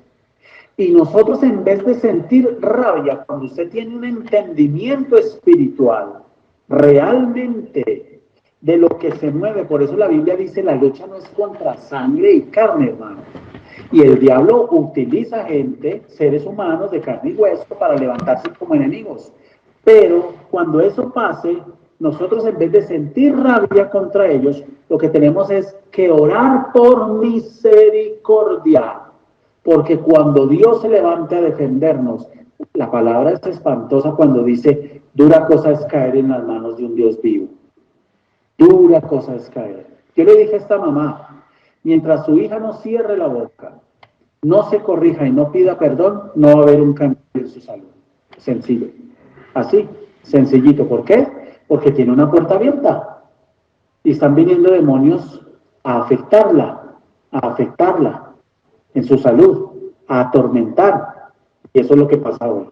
Y nosotros, en vez de sentir rabia, cuando usted tiene un entendimiento espiritual realmente de lo que se mueve, por eso la Biblia dice, la lucha no es contra sangre y carne, hermano. Y el diablo utiliza gente, seres humanos de carne y hueso, para levantarse como enemigos. Pero cuando eso pase, nosotros, en vez de sentir rabia contra ellos, lo que tenemos es que orar por misericordia. Porque cuando Dios se levante a defendernos, la palabra es espantosa cuando dice, dura cosa es caer en las manos de un Dios vivo. Dura cosa es caer. Yo le dije a esta mamá, mientras su hija no cierre la boca, no se corrija y no pida perdón, no va a haber un cambio en su salud. Sencillo. Así, sencillito. ¿Por qué? Porque tiene una puerta abierta. Y están viniendo demonios a afectarla en su salud, a atormentar. Y eso es lo que pasa hoy.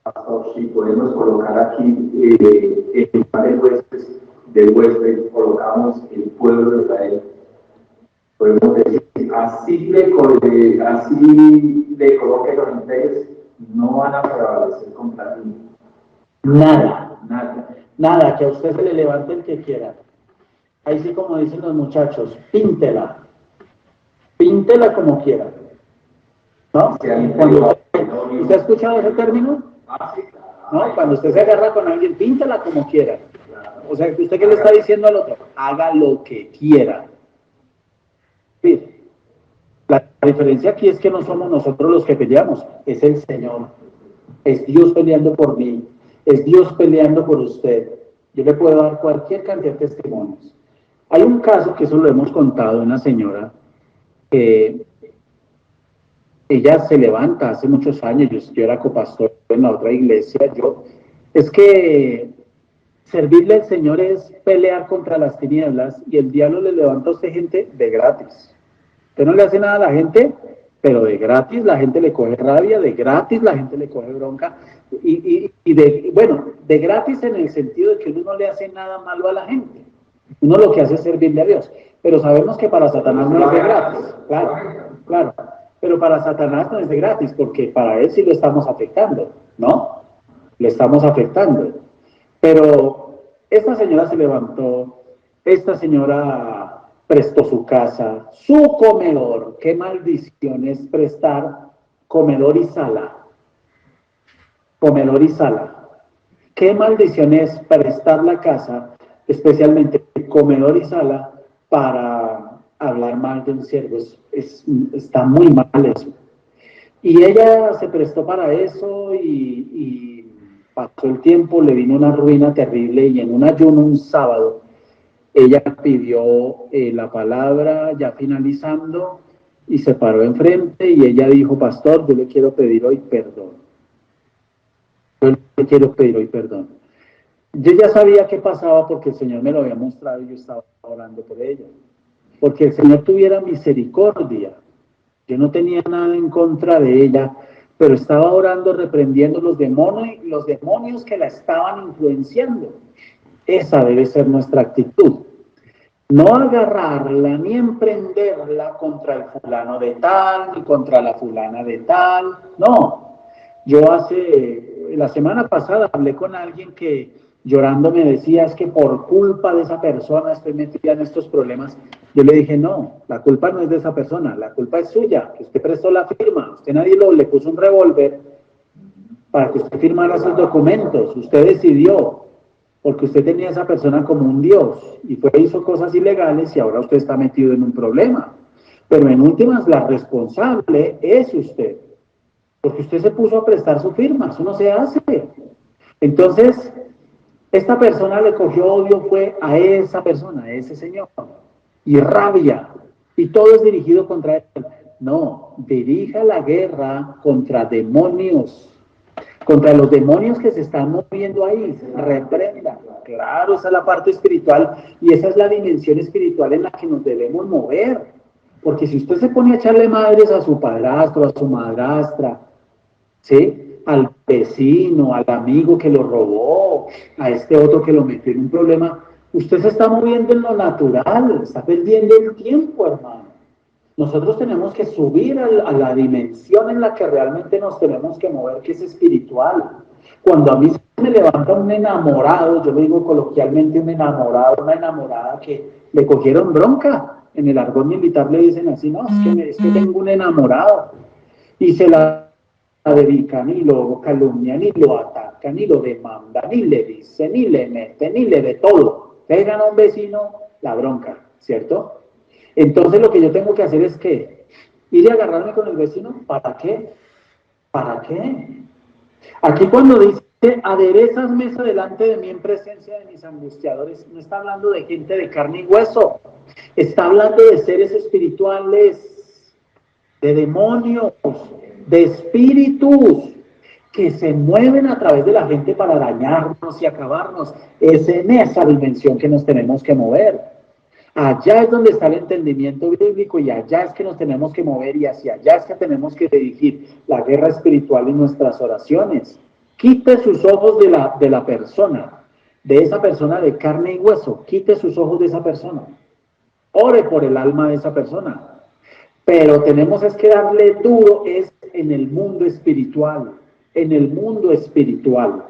Pastor, si podemos colocar aquí en lugar del huésped, colocamos el pueblo de Israel. Podemos decir, así le coloque los imperios, no van a prevalecer contra ti. Nada, que a usted se le levante el que quiera. Ahí sí, como dicen los muchachos, píntela como quiera. ¿No? ¿Usted ha escuchado ese término? ¿No? Cuando usted se agarra con alguien, píntela como quiera. O sea, ¿usted qué le está diciendo al otro? Haga lo que quiera. Sí. La diferencia aquí es que no somos nosotros los que peleamos, es el Señor. Es Dios peleando por mí, es Dios peleando por usted. Yo le puedo dar cualquier cantidad de testimonios. Hay un caso que eso lo hemos contado de una señora que ella se levanta hace muchos años, yo era copastor en la otra iglesia, es que servirle al Señor es pelear contra las tinieblas y el diablo le levanta a usted gente de gratis. Usted no le hace nada a la gente, pero de gratis la gente le coge rabia, de gratis la gente le coge bronca, de gratis en el sentido de que uno no le hace nada malo a la gente. Uno lo que hace es servirle a Dios. Pero sabemos que para Satanás no es de gratis, claro. Pero para Satanás no es de gratis, porque para él sí lo estamos afectando, ¿no? Le estamos afectando. Pero esta señora se levantó, esta señora prestó su casa, su comedor. Qué maldición es prestar comedor y sala. Comedor y sala. Qué maldición es prestar la casa, especialmente comedor y sala, para hablar mal de un siervo. Está muy mal eso. Y ella se prestó para eso y pasó el tiempo, le vino una ruina terrible y en un ayuno un sábado ella pidió la palabra ya finalizando y se paró enfrente y ella dijo, pastor, yo le quiero pedir hoy perdón. Yo le quiero pedir hoy perdón. Yo ya sabía qué pasaba porque el Señor me lo había mostrado y yo estaba orando por ella. Porque el Señor tuviera misericordia. Yo no tenía nada en contra de ella, pero estaba orando reprendiendo los demonios que la estaban influenciando. Esa debe ser nuestra actitud. No agarrarla ni emprenderla contra el fulano de tal, ni contra la fulana de tal. No. Yo la semana pasada hablé con alguien que llorando me decía, es que por culpa de esa persona estoy metida en estos problemas. Yo le dije, no, la culpa no es de esa persona, la culpa es suya, que usted prestó la firma, usted nadie le puso un revólver para que usted firmara esos documentos. Usted decidió, porque usted tenía a esa persona como un Dios, y fue hizo cosas ilegales y ahora usted está metido en un problema. Pero en últimas, la responsable es usted, porque usted se puso a prestar su firma, eso no se hace. Entonces, esta persona le cogió odio fue a esa persona, a ese señor, y rabia, y todo es dirigido contra él. No, dirija la guerra contra demonios, contra los demonios que se están moviendo ahí, reprenda. Claro, esa es la parte espiritual, y esa es la dimensión espiritual en la que nos debemos mover. Porque si usted se pone a echarle madres a su padrastro, a su madrastra, ¿sí?, al vecino, al amigo que lo robó, a este otro que lo metió en un problema, usted se está moviendo en lo natural, está perdiendo el tiempo, hermano. Nosotros tenemos que subir a la dimensión en la que realmente nos tenemos que mover, que es espiritual. Cuando a mí se me levanta un enamorado, yo lo digo coloquialmente, un enamorado, una enamorada que le cogieron bronca, en el argot militar le dicen así, no, es que tengo un enamorado, y se la dedican, y lo calumnian, y lo atacan, y lo demandan, y le dicen, y le meten, y le de todo. Pegan a un vecino la bronca, ¿cierto? Entonces lo que yo tengo que hacer es que ir y agarrarme con el vecino, ¿para qué? ¿Para qué? Aquí cuando dice, aderezas mesa delante de mí en presencia de mis angustiadores, no está hablando de gente de carne y hueso, está hablando de seres espirituales, de demonios, de espíritus que se mueven a través de la gente para dañarnos y acabarnos. Es en esa dimensión que nos tenemos que mover. Allá es donde está el entendimiento bíblico y allá es que nos tenemos que mover y hacia allá es que tenemos que dirigir la guerra espiritual en nuestras oraciones. Quite sus ojos de la persona, de esa persona de carne y hueso, quite sus ojos de esa persona. Ore por el alma de esa persona. Pero tenemos es que darle duro es en el mundo espiritual, en el mundo espiritual.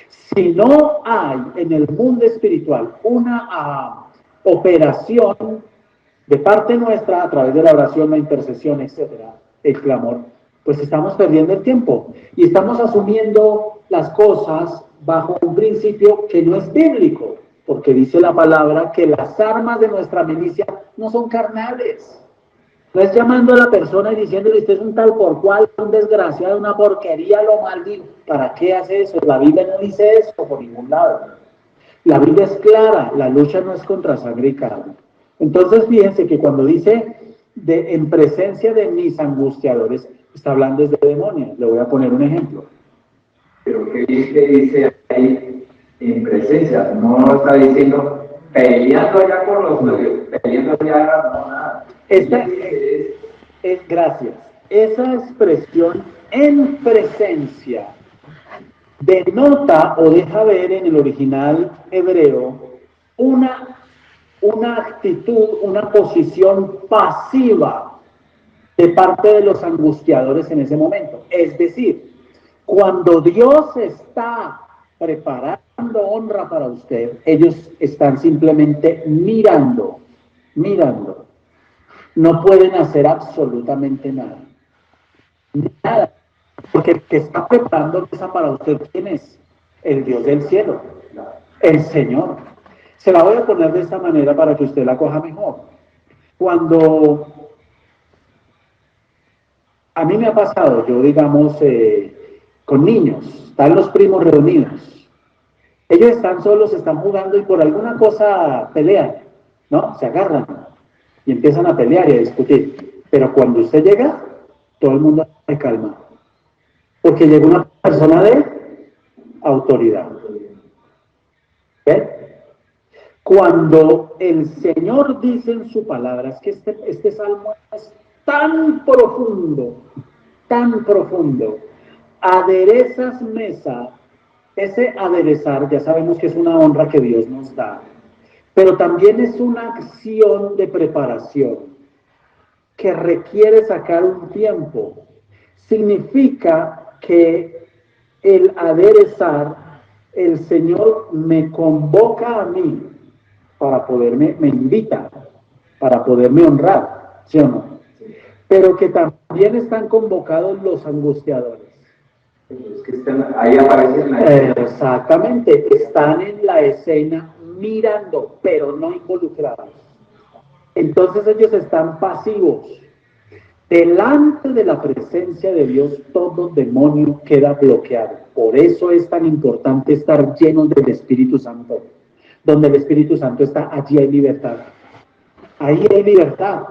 Si no hay en el mundo espiritual una operación de parte nuestra a través de la oración, la intercesión, etcétera, el clamor, pues estamos perdiendo el tiempo y estamos asumiendo las cosas bajo un principio que no es bíblico, porque dice la palabra que las armas de nuestra milicia no son carnales. No es llamando a la persona y diciéndole, usted es un tal por cual, un desgraciado, una porquería, lo maldito. ¿Para qué hace eso? La Biblia no dice eso por ningún lado. La Biblia es clara, la lucha no es contra sangre y carne. Entonces, fíjense que cuando dice en presencia de mis angustiadores, está hablando de demonios. Le voy a poner un ejemplo. Pero ¿qué dice ahí en presencia? No está diciendo peleando ya con los peleando ya, no, nada. Gracias. Esa expresión en presencia denota o deja ver en el original hebreo una actitud, una posición pasiva de parte de los angustiadores en ese momento. Es decir, cuando Dios está preparando honra para usted, ellos están simplemente mirando. No pueden hacer absolutamente nada. Nada. Porque el que está preparando mesa para usted, ¿quién es? El Dios del cielo, el Señor. Se la voy a poner de esta manera para que usted la coja mejor. Cuando a mí me ha pasado, yo digamos, con niños, están los primos reunidos. Ellos están solos, están jugando y por alguna cosa pelean, ¿no? Se agarran y empiezan a pelear y a discutir. Pero cuando usted llega, todo el mundo se calma. Porque llegó una persona de autoridad. ¿Ven? Cuando el Señor dice en su palabra, es que este salmo es tan profundo, aderezas mesa, ese aderezar ya sabemos que es una honra que Dios nos da, pero también es una acción de preparación que requiere sacar un tiempo. Significa que el aderezar, el Señor me convoca a mí para poderme, me invita para poderme honrar, ¿sí o no? Pero que también están convocados los angustiadores. Es que ahí aparecen la escena. Exactamente, están en la escena mirando, pero no involucrados. Entonces ellos están pasivos. Delante de la presencia de Dios, todo demonio queda bloqueado. Por eso es tan importante estar llenos del Espíritu Santo. Donde el Espíritu Santo está, allí hay libertad. Ahí hay libertad.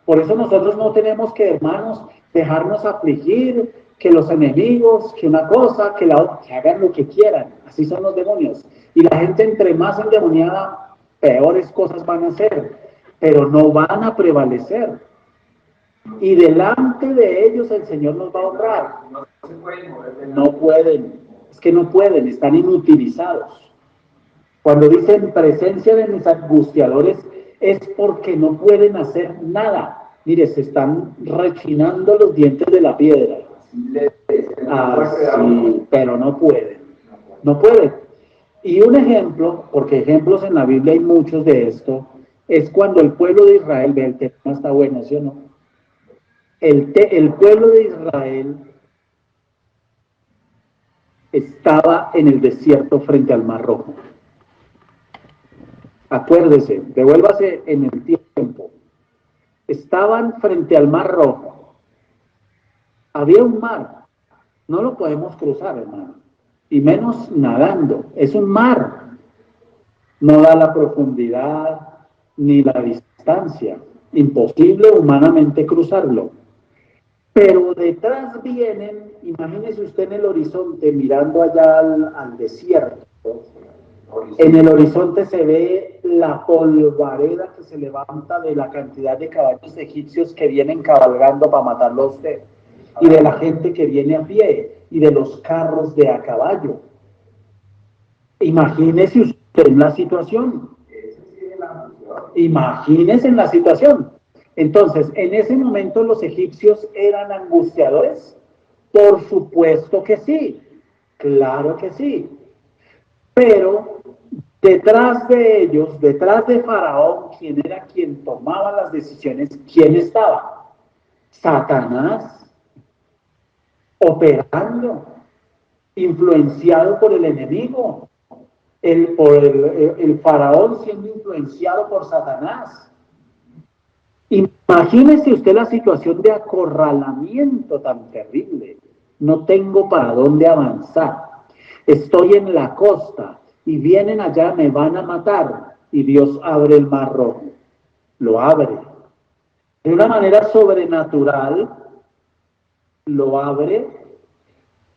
Por eso nosotros no tenemos que, hermanos, dejarnos afligir, que los enemigos, que una cosa, que la otra, que hagan lo que quieran. Así son los demonios. Y la gente entre más endemoniada, peores cosas van a hacer, pero no van a prevalecer. Y delante de ellos el Señor nos va a honrar. No pueden, es que no pueden, están inutilizados. Cuando dicen presencia de mis angustiadores, es porque no pueden hacer nada. Mire, se están rechinando los dientes de la piedra. Así, pero no pueden. No pueden. Y un ejemplo, porque ejemplos en la Biblia hay muchos de esto, es cuando el pueblo de Israel, ve, el tema está bueno, ¿sí o no? El pueblo de Israel estaba en el desierto frente al Mar Rojo. Acuérdese, devuélvase en el tiempo. Estaban frente al Mar Rojo. Había un mar. No lo podemos cruzar, hermano. Y menos nadando. Es un mar. No da la profundidad ni la distancia. Imposible humanamente cruzarlo. Pero detrás vienen, imagínese usted en el horizonte, mirando allá al desierto. En el horizonte se ve la polvareda que se levanta de la cantidad de caballos egipcios que vienen cabalgando para matarlo a usted, y de la gente que viene a pie, y de los carros de a caballo. Imagínese usted en la situación. Imagínese en la situación. Entonces, en ese momento los egipcios eran angustiadores. Por supuesto que sí, claro que sí. Pero detrás de ellos, detrás de Faraón, quien era quien tomaba las decisiones, ¿quién estaba? Satanás, operando, influenciado por el enemigo, el Faraón siendo influenciado por Satanás. Imagínese usted la situación de acorralamiento tan terrible. No tengo para dónde avanzar. Estoy en la costa y vienen allá, me van a matar. Y Dios abre el Mar Rojo. Lo abre. De una manera sobrenatural, lo abre.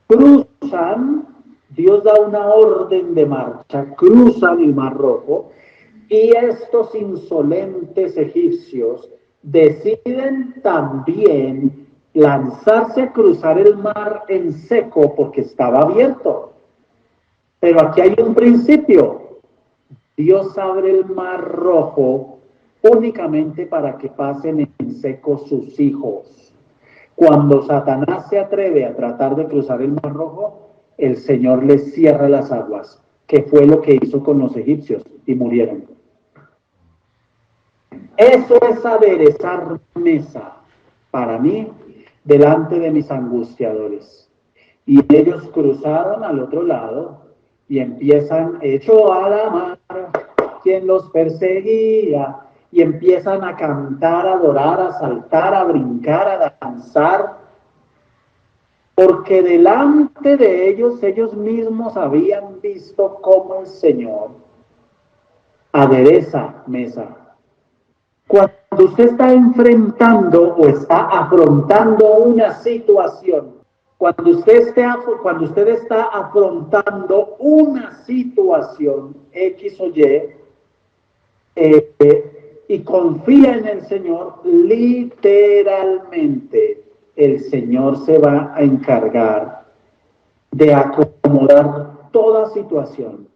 Cruzan, Dios da una orden de marcha, cruzan el Mar Rojo. Y estos insolentes egipcios deciden también lanzarse a cruzar el mar en seco porque estaba abierto. Pero aquí hay un principio. Dios abre el Mar Rojo únicamente para que pasen en seco sus hijos. Cuando Satanás se atreve a tratar de cruzar el Mar Rojo, el Señor les cierra las aguas, que fue lo que hizo con los egipcios, y murieron. Eso es aderezar mesa para mí delante de mis angustiadores. Y ellos cruzaron al otro lado y empiezan, echó a la mar quien los perseguía, y empiezan a cantar, a adorar, a saltar, a brincar, a danzar, porque delante de ellos mismos habían visto cómo el Señor adereza mesa. Cuando usted está enfrentando o está afrontando una situación, cuando usted está afrontando una situación X o Y, y confía en el Señor, literalmente el Señor se va a encargar de acomodar toda situación.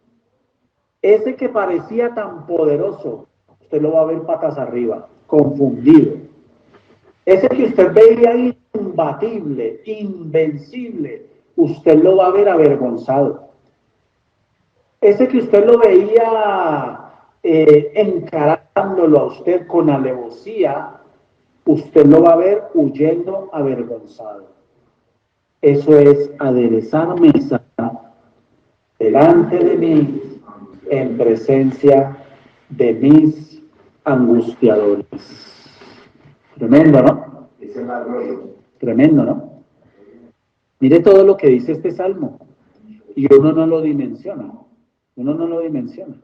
Ese que parecía tan poderoso, usted lo va a ver patas arriba, confundido. Ese que usted veía imbatible, invencible, usted lo va a ver avergonzado. Ese que usted lo veía encarándolo a usted con alevosía, usted lo va a ver huyendo avergonzado. Eso es aderezar mesa delante de mí en presencia de mis angustiadores. Tremendo, ¿no? Tremendo, ¿no? Mire todo lo que dice este salmo. Y uno no lo dimensiona. Uno no lo dimensiona.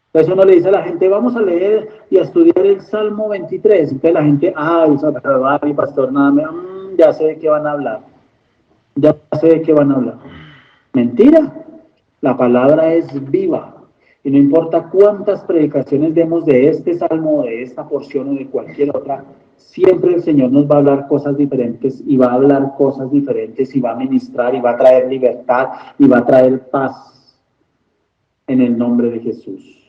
Entonces uno le dice a la gente, vamos a leer y a estudiar el Salmo 23. Entonces la gente, mi pastor, nada, ya sé de qué van a hablar. Ya sé de qué van a hablar. Mentira. La palabra es viva. Y no importa cuántas predicaciones demos de este salmo, de esta porción o de cualquier otra, siempre el Señor nos va a hablar cosas diferentes y va a hablar cosas diferentes y va a ministrar y va a traer libertad y va a traer paz en el nombre de Jesús.